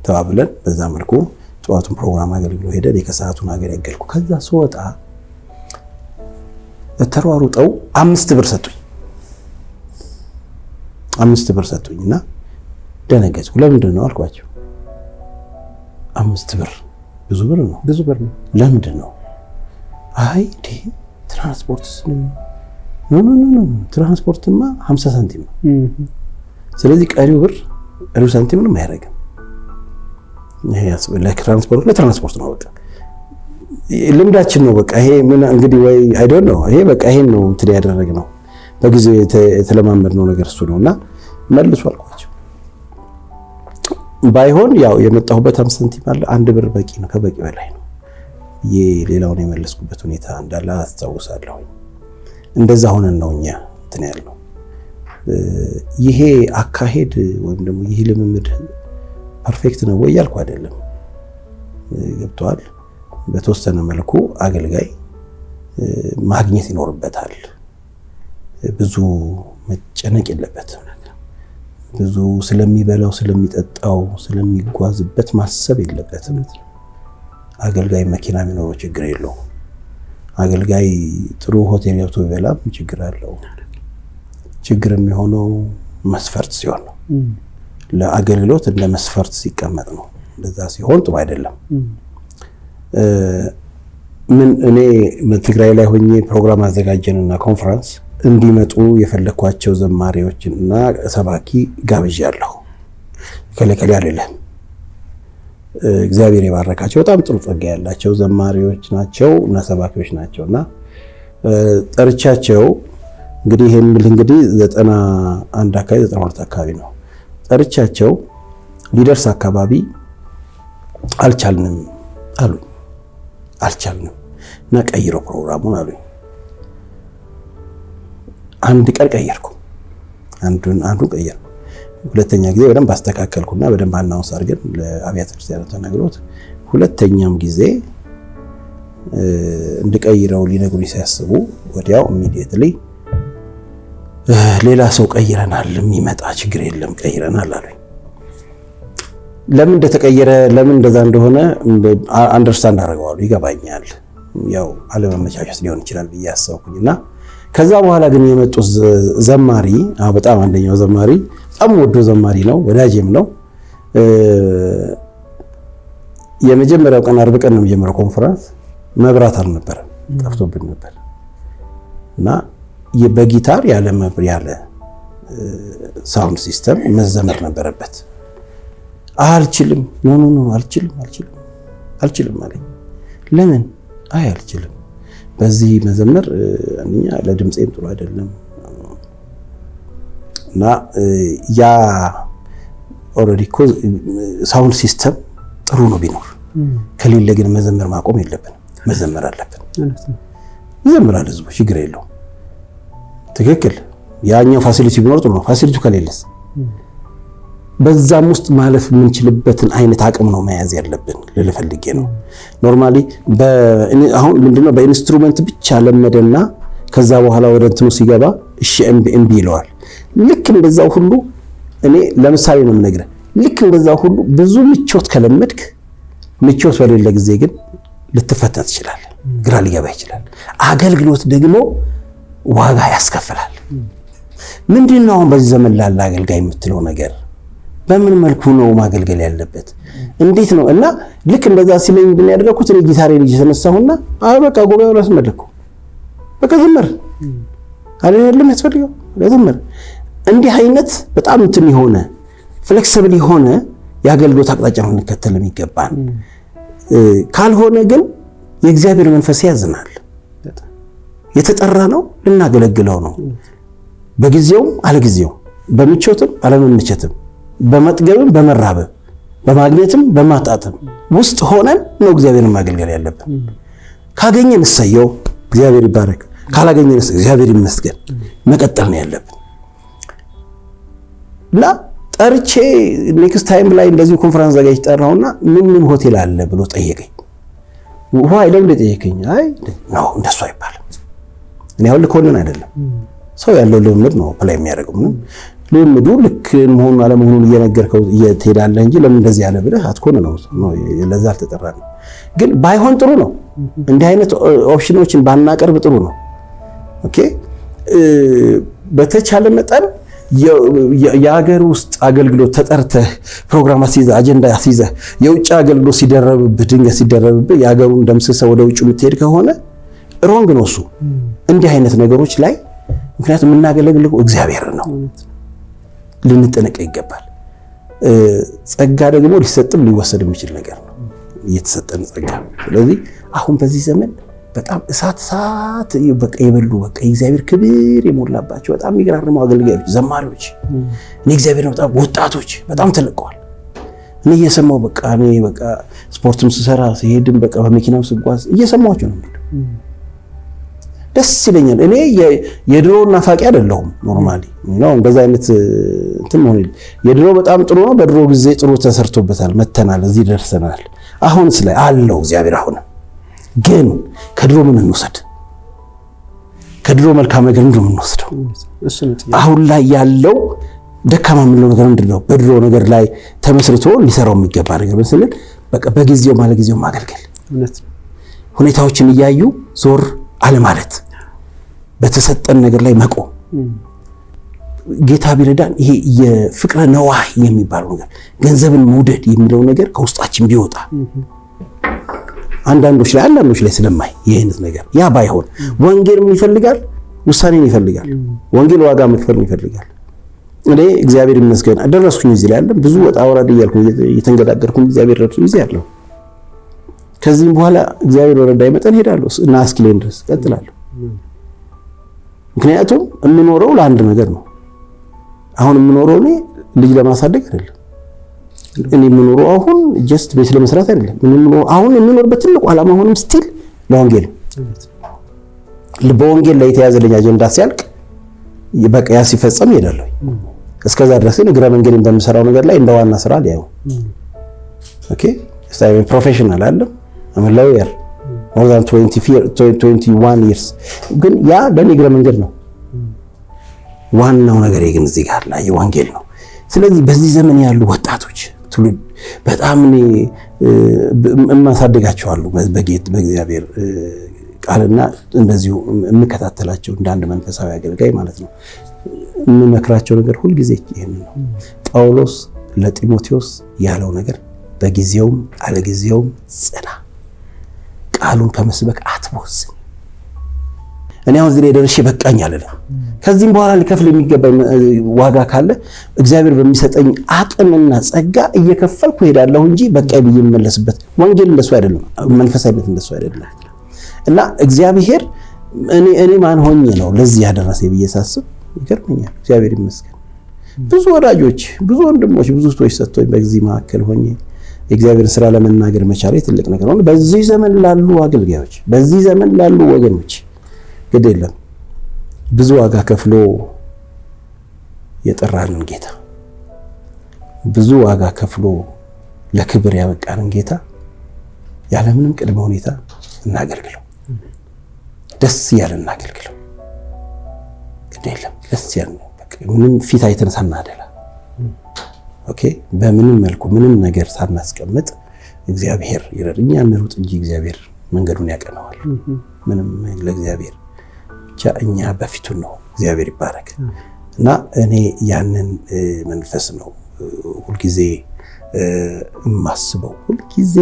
ተባብለን በዛ መልኩ ጠዋቱን ፕሮግራም አገልግሎ ሄደ። ከሰዓቱን አገለገልኩ። ከዛ ስወጣ ተሯሩጠው 5 ብር ሰጡኝ። 5 ብር ሰጡኝና ደነገጥኩ። ለምንድን ነው አልኳቸው። 5 ብር ብዙ ብር ነው። ለምንድን ነው? አይ ትራንስፖርት ኖ ትራንስፖርትማ 50 ሳንቲም ነው። ስለዚህ ቀሪው ብር ቀሪው ሳንቲም ምንም አያደርግም። ይሄ ያስበላክ ለትራንስፖርት ነው። በቃ ልምዳችን ነው። በቃ ይሄ ምን እንግዲህ ወይ አይ ዶንት ኖ ይሄ በቃ ይሄን ነው እንትን ያደረግነው በጊዜው የተለማመድነው ነገር እሱ ነውና መልሱ አልኳቸው። ባይሆን ያው የመጣሁበት 50 ሳንቲም አለ 1 ብር በቂ ነው፣ ከበቂ በላይ ነው። ሌላውን የመለስኩበት ሁኔታ እንዳለ አስታውሳለሁ። እንደዛ ሆነን ነው እኛ እንትን ያልነው። ይሄ አካሄድ ወይም ደግሞ ይሄ ልምምድ ፐርፌክት ነው ወይ ያልኩ አይደለም። ገብቷል። በተወሰነ መልኩ አገልጋይ ማግኘት ይኖርበታል። ብዙ መጨነቅ የለበትም። ብዙ ስለሚበላው ስለሚጠጣው ስለሚጓዝበት ማሰብ የለበትም። አገልጋይ መኪና የሚኖረው ችግር የለውም። አገልጋይ ጥሩ ሆቴል ገብቶ ቢበላም ችግር አለው። ችግር የሚሆነው መስፈርት ሲሆን ነው። ለአገልግሎት እንደ መስፈርት ሲቀመጥ ነው። እንደዛ ሲሆን ጥሩ አይደለም። እኔ ትግራይ ላይ ሆኜ ፕሮግራም አዘጋጀንና ኮንፈረንስ እንዲመጡ የፈለኳቸው ዘማሪዎችና ሰባኪ ጋብዣለሁ። ከለከለ አይደለም። እግዚአብሔር የባረካቸው በጣም ጥሩ ጸጋ ያላቸው ዘማሪዎች ናቸው እና ሰባኪዎች ናቸውና ጠርቻቸው እንግዲህ ይሄን እንግዲህ 91 አካባቢ 92 አካባቢ ነው ጠርቻቸው ሊደርስ አካባቢ አልቻልንም እና ቀይሮ ፕሮግራሙን አሉኝ። አንድ ቀን ቀየርኩ፣ አንዱን ቀየርኩ። ሁለተኛ ጊዜ በደንብ አስተካከልኩና በደንብ አናውንስ አድርገን ለአብያተ ክርስቲያናት ተነግሮት ሁለተኛም ጊዜ እንድቀይረው ሊነግሩኝ ሲያስቡ ወዲያው ኢሚዲየትሊ ሌላ ሰው ቀይረናል፣ የሚመጣ ችግር የለም ቀይረናል አሉኝ። ለምን እንደተቀየረ ለምን እንደዛ እንደሆነ አንደርስታንድ አደረገዋለሁ፣ ይገባኛል። ያው አለመመቻቸት ሊሆን ይችላል ብዬ አሰብኩኝና ከዛ በኋላ ግን የመጡት ዘማሪ በጣም አንደኛው ዘማሪ በጣም ወዶ ዘማሪ ነው፣ ወዳጄም ነው። የመጀመሪያው ቀን 40 ቀን ነው የጀመረው ኮንፈረንስ። መብራት አልነበረም፣ ጠፍቶብን ነበር እና በጊታር ያለ ሳውንድ ሲስተም መዘመር ነበረበት። አልችልም አለኝ። ለምን? አይ አልችልም፣ በዚህ መዘመር አንኛ ለድምጼም ጥሩ አይደለም እና ያ ኦልሬዲ እኮ ሳውንድ ሲስተም ጥሩ ነው ቢኖር፣ ከሌለ ግን መዘመር ማቆም የለብንም፣ መዘመር አለብን። ይዘምራል ህዝቡ፣ ችግር የለውም። ትክክል። ያኛው ፋሲሊቲ ቢኖር ጥሩ ነው። ፋሲሊቲ ከሌለስ በዛም ውስጥ ማለፍ የምንችልበትን አይነት አቅም ነው መያዝ ያለብን ልፈልጌ ነው። ኖርማሊ አሁን ምንድነው በኢንስትሩመንት ብቻ ለመደና ከዛ በኋላ ወደ እንትኑ ሲገባ እሺ እምቢ ይለዋል። ልክ እንደዛው ሁሉ እኔ ለምሳሌ ነው የምነግርህ። ልክ እንደዛው ሁሉ ብዙ ምቾት ከለመድክ ምቾት በሌለ ጊዜ ግን ልትፈታ ትችላለህ፣ ግራ ሊገባ ይችላል። አገልግሎት ደግሞ ዋጋ ያስከፍላል። ምንድነው አሁን በዚህ ዘመን ላለ አገልጋይ የምትለው ነገር? በምን መልኩ ነው ማገልገል ያለበት? እንዴት ነው? እና ልክ እንደዛ ሲለኝ ምን ያደረኩት እኔ ጊታሬን እየተነሳሁና አይ በቃ ጉባኤው ላስመለኩ በቃ ዘመር አይደለም ያስፈልገው ዘመር። እንዲህ አይነት በጣም እንትን የሆነ ፍሌክሲብል የሆነ የአገልግሎት አቅጣጫ ነው እንከተል የሚገባን። ካልሆነ ግን የእግዚአብሔር መንፈስ ያዝናል። የተጠራ ነው ልናገለግለው ነው። በጊዜውም አለጊዜው፣ በምቾትም አለመምቸትም፣ በመጥገብም በመራበብ፣ በማግኘትም በማጣትም ውስጥ ሆነን ነው እግዚአብሔርን ማገልገል ያለብን። ካገኘን እሰየው እግዚአብሔር ይባረክ፣ ካላገኘን እግዚአብሔር ይመስገን መቀጠል ነው ያለብን። እና ጠርቼ ኔክስት ታይም ላይ እንደዚህ ኮንፈረንስ ዘጋጅ ጠራውና ምን ሆቴል አለ ብሎ ጠየቀኝ። ዋይ ለምን ጠየቀኝ? አይ ነው እንደሱ አይባልም። እኔ አሁን ልኮንን አይደለም ሰው ያለው ልምድ ነው ፕላይ የሚያደርገው። ምን ልምዱ ልክ መሆኑን አለመሆኑን እየነገርከው እየተሄዳለህ እንጂ ለምን እንደዚህ ያለ ብለህ አትኮን ነው። ለዛ አልተጠራንም። ግን ባይሆን ጥሩ ነው። እንዲህ አይነት ኦፕሽኖችን ባናቀርብ ጥሩ ነው። ኦኬ በተቻለ መጠን የሀገር ውስጥ አገልግሎት ተጠርተህ ፕሮግራም አስይዘህ አጀንዳ አስይዘህ የውጭ አገልግሎት ሲደረብብህ ድንገት ሲደረብብህ የሀገሩን ደምስሰህ ወደ ውጭ የምትሄድ ከሆነ ሮንግ ነው እሱ። እንዲህ አይነት ነገሮች ላይ ምክንያቱም የምናገለግለው እግዚአብሔር ነው፣ ልንጠነቀቅ ይገባል። ጸጋ ደግሞ ሊሰጥም ሊወሰድ የሚችል ነገር ነው እየተሰጠን ጸጋ። ስለዚህ አሁን በዚህ ዘመን በጣም እሳት በቃ የበሉ በቃ የእግዚአብሔር ክብር የሞላባቸው በጣም የሚገራርሙ አገልጋዮች፣ ዘማሪዎች እኔ እግዚአብሔር በጣም ወጣቶች በጣም ተለቀዋል። እኔ እየሰማሁ በቃ ስፖርትም ስሰራ ሲሄድም በቃ በመኪናው ስጓዝ እየሰማኋቸው ነው። ደስ ይለኛል። እኔ የድሮ ናፋቂ አይደለሁም። ኖርማሊ ነው እንደዛ አይነት እንትን ነው። የድሮ በጣም ጥሩ ነው። በድሮ ጊዜ ጥሩ ተሰርቶበታል፣ መተናል፣ እዚህ ደርሰናል። አሁንስ ላይ አለው እግዚአብሔር። አሁን ግን ከድሮ ምን እንወስድ? ከድሮ መልካም ነገር ምንድን ነው የምንወስደው? አሁን ላይ ያለው ደካማ የምንለው ነገር ምንድን ነው? በድሮ ነገር ላይ ተመስርቶ ሊሰራው የሚገባ ነገር መስለን በቃ በጊዜው ማለት ጊዜው ማገልገል፣ ሁኔታዎችን እያዩ ዞር አለ ማለት፣ በተሰጠን ነገር ላይ መቆም። ጌታ ቢረዳን ይሄ የፍቅረ ነዋይ የሚባለው ነገር ገንዘብን መውደድ የሚለው ነገር ከውስጣችን ቢወጣ አንዳንዶች ላይ ስለማይ ይሄንስ ነገር ያ ባይሆን ወንጌል ምን ይፈልጋል? ውሳኔን ይፈልጋል። ወንጌል ዋጋ መክፈል ይፈልጋል። እኔ እግዚአብሔር ይመስገን አደረስኩኝ እዚህ ላይ አይደለም ብዙ ወጣ ወራድ እያልኩ እየተንገዳገርኩኝ እግዚአብሔር ረድቶ እዚህ ያለው ከዚህም በኋላ እግዚአብሔር ወረዳይ መጠን ሄዳለሁ እና እስኪሌን ድረስ ቀጥላለሁ። ምክንያቱም የምኖረው ለአንድ ነገር ነው። አሁን የምኖረው እኔ ልጅ ለማሳደግ አይደለም። እኔ የምኖረው አሁን ጀስት ቤት ለመስራት አይደለም። አሁን የምኖርበት ትልቁ ዓላማ አሁንም ስቲል ለወንጌል በወንጌል ላይ የተያዘልኝ አጀንዳ ሲያልቅ በቃ ያ ሲፈጸም ሄዳለሁ። እስከዛ ድረስ ግን እግረ መንገዴን በምሰራው ነገር ላይ እንደዋና ስራ ሊያው ኦኬ ስታይል ፕሮፌሽናል አይደለም አመላውየር more than 21 years ግን ያ ለኔ እግረ መንገድ ነው። ዋናው ነገር ግን እዚህ ጋር ላይ ወንጌል ነው። ስለዚህ በዚህ ዘመን ያሉ ወጣቶች ትውልድ በጣም እኔ እማሳደጋቸዋለሁ በእግዚአብሔር ቃልና እንደዚሁ የምከታተላቸው እንደ አንድ መንፈሳዊ አገልጋይ ማለት ነው። የምመክራቸው ነገር ሁሉ ጊዜ ይሄን ነው። ጳውሎስ ለጢሞቴዎስ ያለው ነገር በጊዜውም አለጊዜውም ጽና፣ ቃሉን ከመስበክ አትቦዝን። እኔ አሁን እዚህ ደርሼ በቃኝ አይደለም። ከዚህም በኋላ ሊከፍል የሚገባኝ ዋጋ ካለ እግዚአብሔር በሚሰጠኝ አቅምና ጸጋ እየከፈልኩ ሄዳለሁ እንጂ በቃ ብዬ የምመለስበት ወንጌል እንደሱ አይደለም፣ መንፈሳዊነት እንደሱ አይደለም። እና እግዚአብሔር እኔ ማን ሆኜ ነው ለዚህ ያደረሰኝ ብዬ ሳስብ ይገርመኛል። እግዚአብሔር ይመስገን ብዙ ወዳጆች፣ ብዙ ወንድሞች፣ ብዙ ሰዎች ሰጥቶኝ በዚህ መካከል ሆኜ የእግዚአብሔር ስራ ለመናገር መቻሌ ትልቅ ነገር ነው። በዚህ ዘመን ላሉ አገልጋዮች፣ በዚህ ዘመን ላሉ ወገኖች ግድ የለም ብዙ ዋጋ ከፍሎ የጠራንን ጌታ ብዙ ዋጋ ከፍሎ ለክብር ያበቃንን ጌታ ያለምንም ቅድመ ሁኔታ እናገልግለው። ደስ ያለን እናገልግለው። ግድ የለም ደስ ያለን ምንም ፊት አይተን ሳናደላ ኦኬ በምንም መልኩ ምንም ነገር ሳናስቀምጥ እግዚአብሔር ይረዳኛ እንሩጥ እንጂ እግዚአብሔር መንገዱን ያቀናዋል። ምንም ለእግዚአብሔር ብቻ እኛ በፊቱ ነው። እግዚአብሔር ይባረክ። እና እኔ ያንን መንፈስ ነው ሁልጊዜ የማስበው። ሁልጊዜ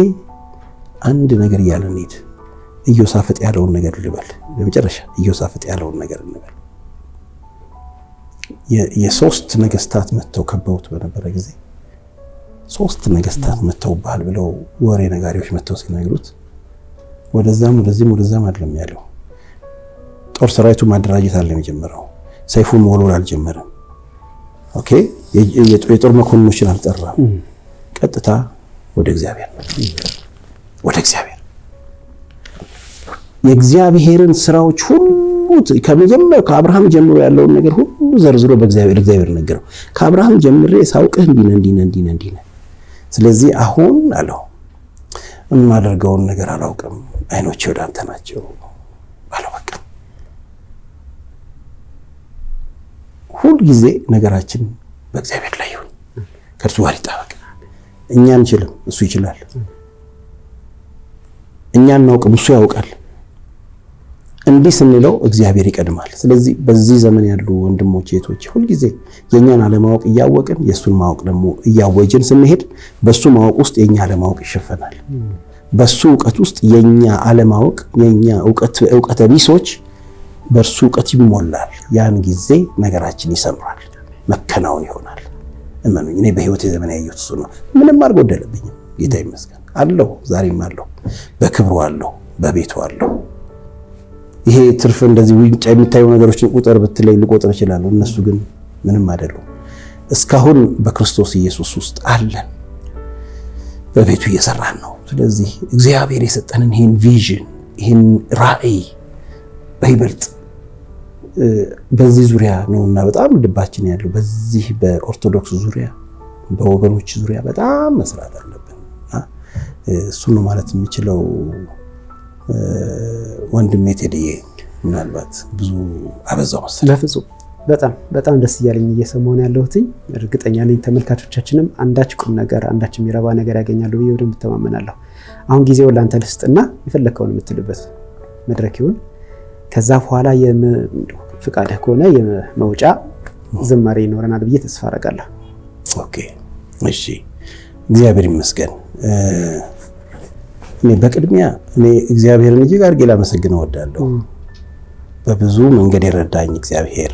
አንድ ነገር እያለን ሄድ ኢዮሳፍጥ ያለውን ነገር ልበል። በመጨረሻ ኢዮሳፍጥ ያለውን ነገር እንበል። የሶስት ነገስታት መተው ከበውት በነበረ ጊዜ ሶስት ነገስታት መተው ባህል ብለው ወሬ ነጋሪዎች መተው ሲነግሩት ወደዛም አይደለም ያለው። ጦር ሰራዊቱ ማደራጀት አለ የጀመረው። ሰይፉን መወልወል አልጀመረም። ኦኬ የጦር መኮንኖችን አልጠራም። ቀጥታ ወደ እግዚአብሔር ወደ እግዚአብሔር የእግዚአብሔርን ስራዎች ሁሉ ከመጀመሪያው ከአብርሃም ጀምሮ ያለውን ነገር ሁሉ ዘርዝሮ እግዚአብሔር ነገረው። ከአብርሃም ጀምሬ ሳውቅህ እንዲህ ነህ። ስለዚህ አሁን አለው የማደርገውን ነገር አላውቅም፣ አይኖቼ ወደ አንተ ናቸው አለው። በቃ ሁል ጊዜ ነገራችን በእግዚአብሔር ላይ ይሁን፣ ከእርሱ ጋር ይጣበቅ። እኛ አንችልም፣ እሱ ይችላል። እኛ እናውቅም፣ እሱ ያውቃል። እንዲህ ስንለው እግዚአብሔር ይቀድማል። ስለዚህ በዚህ ዘመን ያሉ ወንድሞች እህቶች ሁል ጊዜ የኛን አለማወቅ እያወቅን የሱን ማወቅ ደግሞ እያወጅን ስንሄድ በሱ ማወቅ ውስጥ የኛ አለማወቅ ይሸፈናል። በሱ ዕውቀት ውስጥ የኛ አለማወቅ የኛ ዕውቀተ ቢሶች በእርሱ ዕውቀት ይሞላል። ያን ጊዜ ነገራችን ይሰምራል፣ መከናወን ይሆናል። እመኑኝ፣ እኔ በህይወቴ ዘመን ያየሁት እሱ ነው። ምንም አልጎደለብኝም። ጌታ ይመስገን አለው። ዛሬም አለው፣ በክብሩ አለው፣ በቤቱ አለው። ይሄ ትርፍ እንደዚህ ውጭ የሚታዩ ነገሮችን ቁጥር ብትለይ ልቆጥር እችላለሁ። እነሱ ግን ምንም አይደሉም። እስካሁን በክርስቶስ ኢየሱስ ውስጥ አለን፣ በቤቱ እየሰራን ነው። ስለዚህ እግዚአብሔር የሰጠንን ይሄን ቪዥን ይሄን ራዕይ በይበልጥ በዚህ ዙሪያ ነውና በጣም ልባችን ያለው በዚህ በኦርቶዶክስ ዙሪያ በወገኖች ዙሪያ በጣም መስራት አለብን። እሱ ነው ማለት የምችለው። ወንድሜ ቴዲዬ ምናልባት ብዙ አበዛው መሰለኝ። ለፍጹም በጣም ደስ እያለኝ እየሰማሁ ነው ያለሁት። እርግጠኛ ነኝ ተመልካቾቻችንም አንዳች ቁም ነገር አንዳች የሚረባ ነገር ያገኛሉ ብዬ ወደም ተማመናለሁ። አሁን ጊዜው ላንተ ልስጥና የፈለከውን የምትልበት መድረክ ይሁን። ከዛ በኋላ ፍቃድህ ከሆነ የመውጫ ዝማሬ ይኖረናል ብዬ ተስፋ አደርጋለሁ። ኦኬ እሺ፣ እግዚአብሔር ይመስገን። እኔ በቅድሚያ እግዚአብሔርን እጅግ አድርጌ ላመሰግነው እወዳለሁ። በብዙ መንገድ የረዳኝ እግዚአብሔር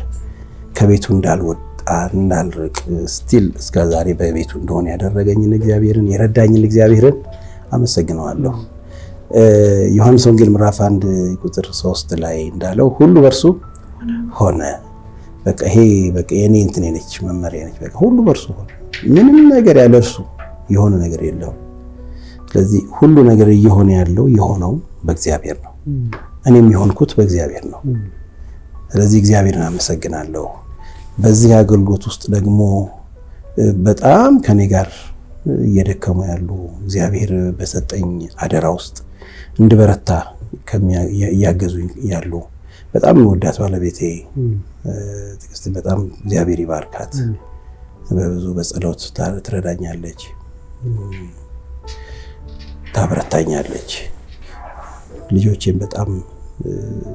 ከቤቱ እንዳልወጣ እንዳልርቅ ስቲል እስከ ዛሬ በቤቱ እንደሆነ ያደረገኝን እግዚአብሔርን የረዳኝን እግዚአብሔርን አመሰግነዋለሁ። ዮሐንስ ወንጌል ምዕራፍ 1 ቁጥር 3 ላይ እንዳለው ሁሉ በእርሱ ሆነ። በቃ ይሄ በቃ የኔ እንትኔ ነች መመሪያ ነች። በቃ ሁሉ በእርሱ ሆነ። ምንም ነገር ያለ እርሱ የሆነ ነገር የለም። ስለዚህ ሁሉ ነገር እየሆነ ያለው የሆነው በእግዚአብሔር ነው። እኔም የሆንኩት በእግዚአብሔር ነው። ስለዚህ እግዚአብሔርን አመሰግናለሁ። በዚህ አገልግሎት ውስጥ ደግሞ በጣም ከኔ ጋር እየደከሙ ያሉ እግዚአብሔር በሰጠኝ አደራ ውስጥ እንድበረታ እያገዙ ያሉ በጣም ወዳት ባለቤቴ ትዕግስትን በጣም እግዚአብሔር ይባርካት። በብዙ በጸሎት ትረዳኛለች፣ ታበረታኛለች። ልጆቼም በጣም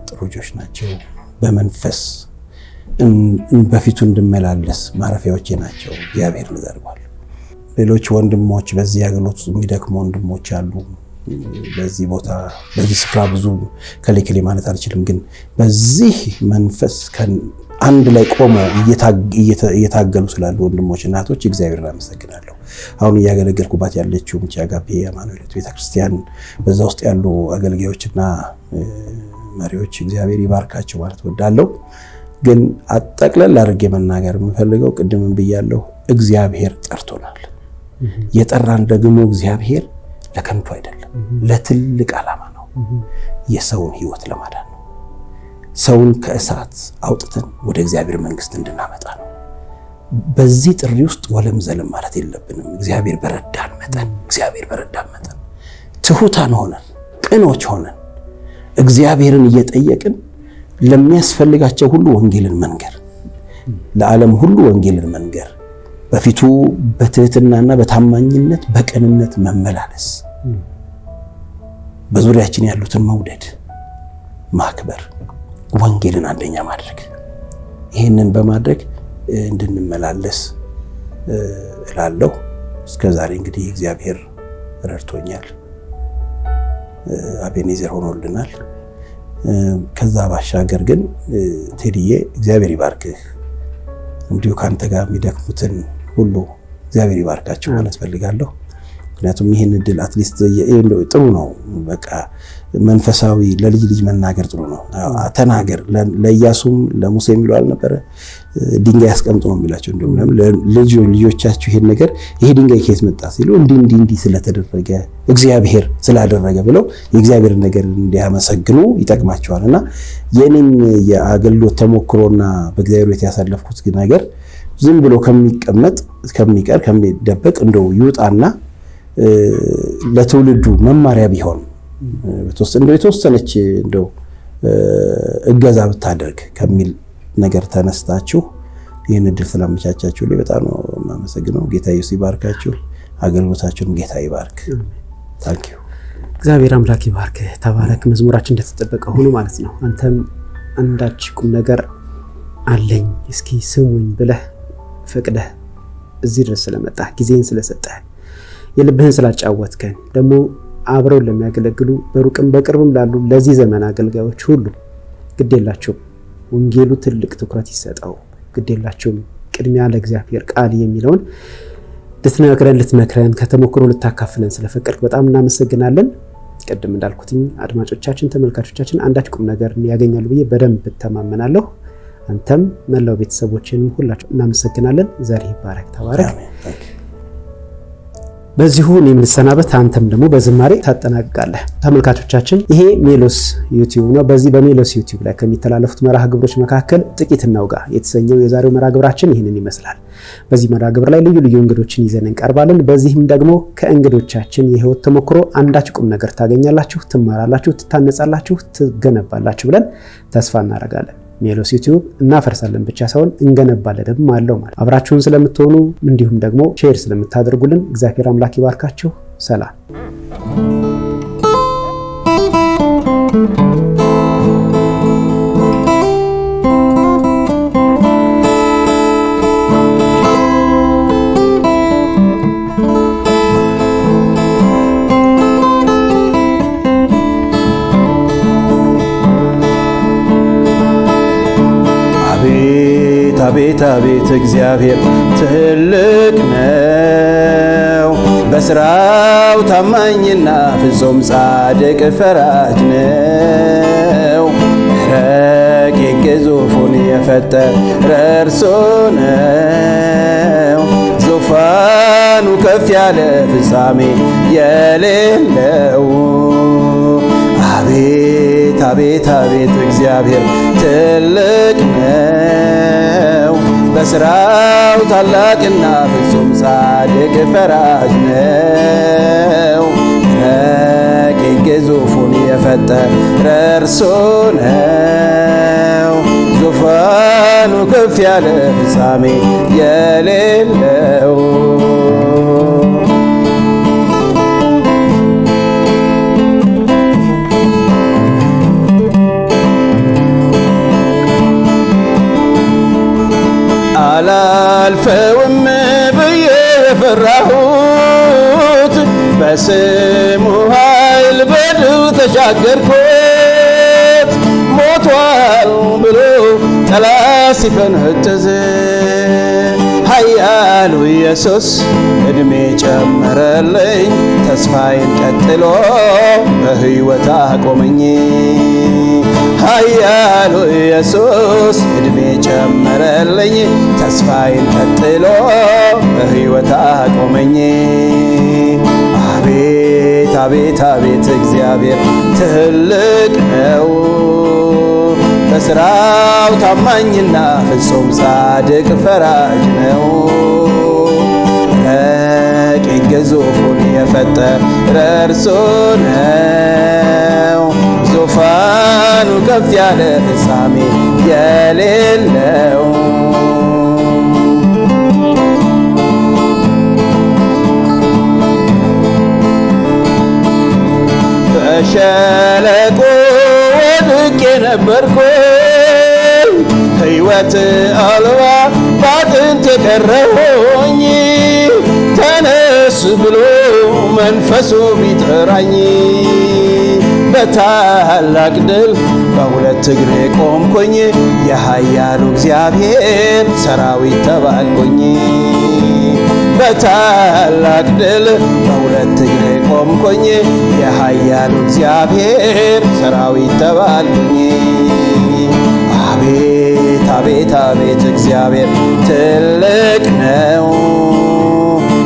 ጥሩ ልጆች ናቸው። በመንፈስ በፊቱ እንድመላለስ ማረፊያዎቼ ናቸው። እግዚአብሔር ዘርጓል። ሌሎች ወንድሞች በዚህ አገልግሎት የሚደክሙ ወንድሞች አሉ። በዚህ ቦታ በዚህ ስፍራ ብዙ ከሌከሌ ማለት አልችልም፣ ግን በዚህ መንፈስ አንድ ላይ ቆመው እየታገሉ ስላሉ ወንድሞች እናቶች እግዚአብሔርን አመሰግናለሁ። አሁን እያገለገልኩባት ያለችው አጋፔ አማኑኤል ቤተክርስቲያን በዛ ውስጥ ያሉ አገልጋዮችና መሪዎች እግዚአብሔር ይባርካቸው ማለት ወዳለው። ግን አጠቅለል አድርጌ መናገር የምፈልገው ቅድምም ብያለሁ፣ እግዚአብሔር ጠርቶናል። የጠራን ደግሞ እግዚአብሔር ለከንቱ አይደለም፣ ለትልቅ ዓላማ ነው። የሰውን ሕይወት ለማዳን ነው። ሰውን ከእሳት አውጥተን ወደ እግዚአብሔር መንግስት እንድናመጣ ነው። በዚህ ጥሪ ውስጥ ወለም ዘለም ማለት የለብንም። እግዚአብሔር በረዳን መጠን ትሁታን ሆነን ቅኖች ሆነን እግዚአብሔርን እየጠየቅን ለሚያስፈልጋቸው ሁሉ ወንጌልን መንገር፣ ለዓለም ሁሉ ወንጌልን መንገር፣ በፊቱ በትህትናና በታማኝነት በቅንነት መመላለስ፣ በዙሪያችን ያሉትን መውደድ፣ ማክበር፣ ወንጌልን አንደኛ ማድረግ፣ ይህንን በማድረግ እንድንመላለስ እላለሁ። እስከዛሬ እንግዲህ እግዚአብሔር ረድቶኛል፣ አቤኔዘር ሆኖልናል። ከዛ ባሻገር ግን ቴዲዬ እግዚአብሔር ይባርክህ፣ እንዲሁ ካንተ ጋር የሚደክሙትን ሁሉ እግዚአብሔር ይባርካቸው ማለት ፈልጋለሁ። ምክንያቱም ይህን እድል አትሊስት ጥሩ ነው። በቃ መንፈሳዊ ለልጅ ልጅ መናገር ጥሩ ነው። ተናገር። ለኢያሱም ለሙሴ የሚለው አልነበረ ድንጋይ ያስቀምጡ ነው የሚላቸው። እንደውም ልጆቻችሁ ይሄን ነገር ይሄ ድንጋይ ከየት መጣ ሲሉ እንዲህ ስለተደረገ እግዚአብሔር ስላደረገ ብለው የእግዚአብሔር ነገር እንዲያመሰግኑ ይጠቅማቸዋልና የኔም የአገልግሎት ተሞክሮና በእግዚአብሔር ቤት ያሳለፍኩት ነገር ዝም ብሎ ከሚቀመጥ ከሚደበቅ እንደው ይውጣና ለትውልዱ መማሪያ ቢሆን የተወሰነች እንደው እገዛ ብታደርግ ከሚል ነገር ተነስታችሁ ይህን እድል ስላመቻቻችሁ ላይ በጣም ነው የማመሰግነው። ጌታ ኢየሱስ ይባርካችሁ፣ አገልግሎታችሁን ጌታ ይባርክ። ታንክ ዩ። እግዚአብሔር አምላክ ይባርክ። ተባረክ። መዝሙራችን እንደተጠበቀ ሆኖ ማለት ነው። አንተም አንዳች ቁም ነገር አለኝ እስኪ ስሙኝ ብለህ ፈቅደህ እዚህ ድረስ ስለመጣህ ጊዜን ስለሰጠህ የልብህን ስላጫወትከን ደግሞ አብረው ለሚያገለግሉ በሩቅም በቅርብም ላሉ ለዚህ ዘመን አገልጋዮች ሁሉ ግዴላቸው ወንጌሉ ትልቅ ትኩረት ይሰጣው። ግዴላቸው ቅድሚያ ለእግዚአብሔር ቃል የሚለውን ልትመክረን ከተሞክሮ ልታካፍለን ስለፈቀድክ በጣም እናመሰግናለን። ቀደም እንዳልኩትኝ አድማጮቻችን ተመልካቾቻችን አንዳች ቁም ነገር ያገኛሉ ብዬ በደንብ ተማመናለሁ። አንተም መላው ቤተሰቦችንም ሁላችሁ እናመሰግናለን። ዛሬ ይባረክ። ተባረክ። በዚሁ እኔም ልሰናበት፣ አንተም ደግሞ በዝማሬ ታጠናቅቃለህ። ተመልካቾቻችን ይሄ ሜሎስ ዩቲዩብ ነው። በዚህ በሜሎስ ዩቲዩብ ላይ ከሚተላለፉት መርሃ ግብሮች መካከል ጥቂት እናውጋ የተሰኘው የዛሬው መርሃ ግብራችን ይህንን ይመስላል። በዚህ መርሃ ግብር ላይ ልዩ ልዩ እንግዶችን ይዘን እንቀርባለን። በዚህም ደግሞ ከእንግዶቻችን የህይወት ተሞክሮ አንዳች ቁም ነገር ታገኛላችሁ፣ ትማራላችሁ፣ ትታነጻላችሁ፣ ትገነባላችሁ ብለን ተስፋ እናደርጋለን። ሜሎስ ዩቲዩብ እናፈርሳለን ብቻ ሳይሆን እንገነባለን አለው ማለት። አብራችሁን ስለምትሆኑ እንዲሁም ደግሞ ሼር ስለምታደርጉልን እግዚአብሔር አምላክ ይባርካችሁ። ሰላም። አቤት አቤት እግዚአብሔር ትልቅ ነው፣ በስራው ታማኝና ፍጹም ጻድቅ ፈራጅ ነው። ረቂቅ ግዙፉን የፈጠረ እርሱ ነው፣ ዙፋኑ ከፍ ያለ ፍጻሜ የሌለው። አቤት አቤት አቤት እግዚአብሔር ትልቅ ነው፣ በስራው ታላቅና ፍጹም ጻድቅ ፈራጅ ነው። ረቂቅ ግዙፉን የፈጠረ እርሱ ነው፣ ዙፋኑ ከፍ ያለ ፍጻሜ የሌለው። አላልፈውም ብዬ የፈራሁት በስሙ ኃይል በድል ተሻገርኩት። ሞቷል ብሎ ጠላት ሲፈነጥዝ ኃያሉ ኢየሱስ ዕድሜ ጨመረልኝ፣ ተስፋዬን ቀጥሎ በሕይወት አቆመኝ። ኃያሉ ኢየሱስ ዕድሜ ጨመረልኝ፣ ተስፋዬን ቀጥሎ በሕይወት አቆመኝ። አቤት አቤት አቤት እግዚአብሔር ትልቅ ነው፣ በሥራው ታማኝና ፍጹም ጻድቅ ፈራጅ ነው። ረቂቅ ግዙፉን የፈጠረ እርሱ ነው። ዙፋኑ ከፍ ያለ ፍጻሜ የሌለው በሸለቆ ወድቄ ነበርኩኝ ሕይወት አልባ ባጥንት ቀረሁኝ። ተነስ ብሎ መንፈሱ ቢጠራኝ በታላቅ ድል በሁለት እግሬ ቆምኩኝ። የኃያሉ እግዚአብሔር ሰራዊት ተባልኩኝ። በታላቅ ድል በሁለት እግሬ ቆምኩኝ። የኃያሉ እግዚአብሔር ሰራዊት ተባልኩኝ። አቤት አቤት አቤት እግዚአብሔር ትልቅ ነው።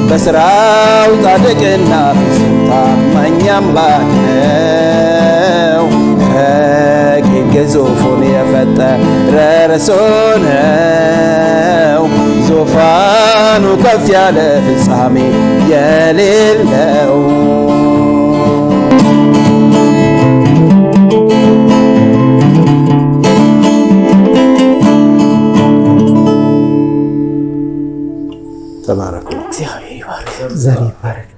በሥራው ጻድቅና ፍጹም ታማኝ አምላክ ነው። ረቂቅ ግዙፉን የፈጠረ እርሱ ነው። ዙፋኑ ከፍ ያለ ፍጻሜ የሌለው ተባረኩ። እግዚአብሔር ይባርክ። ዘር ይባረክ።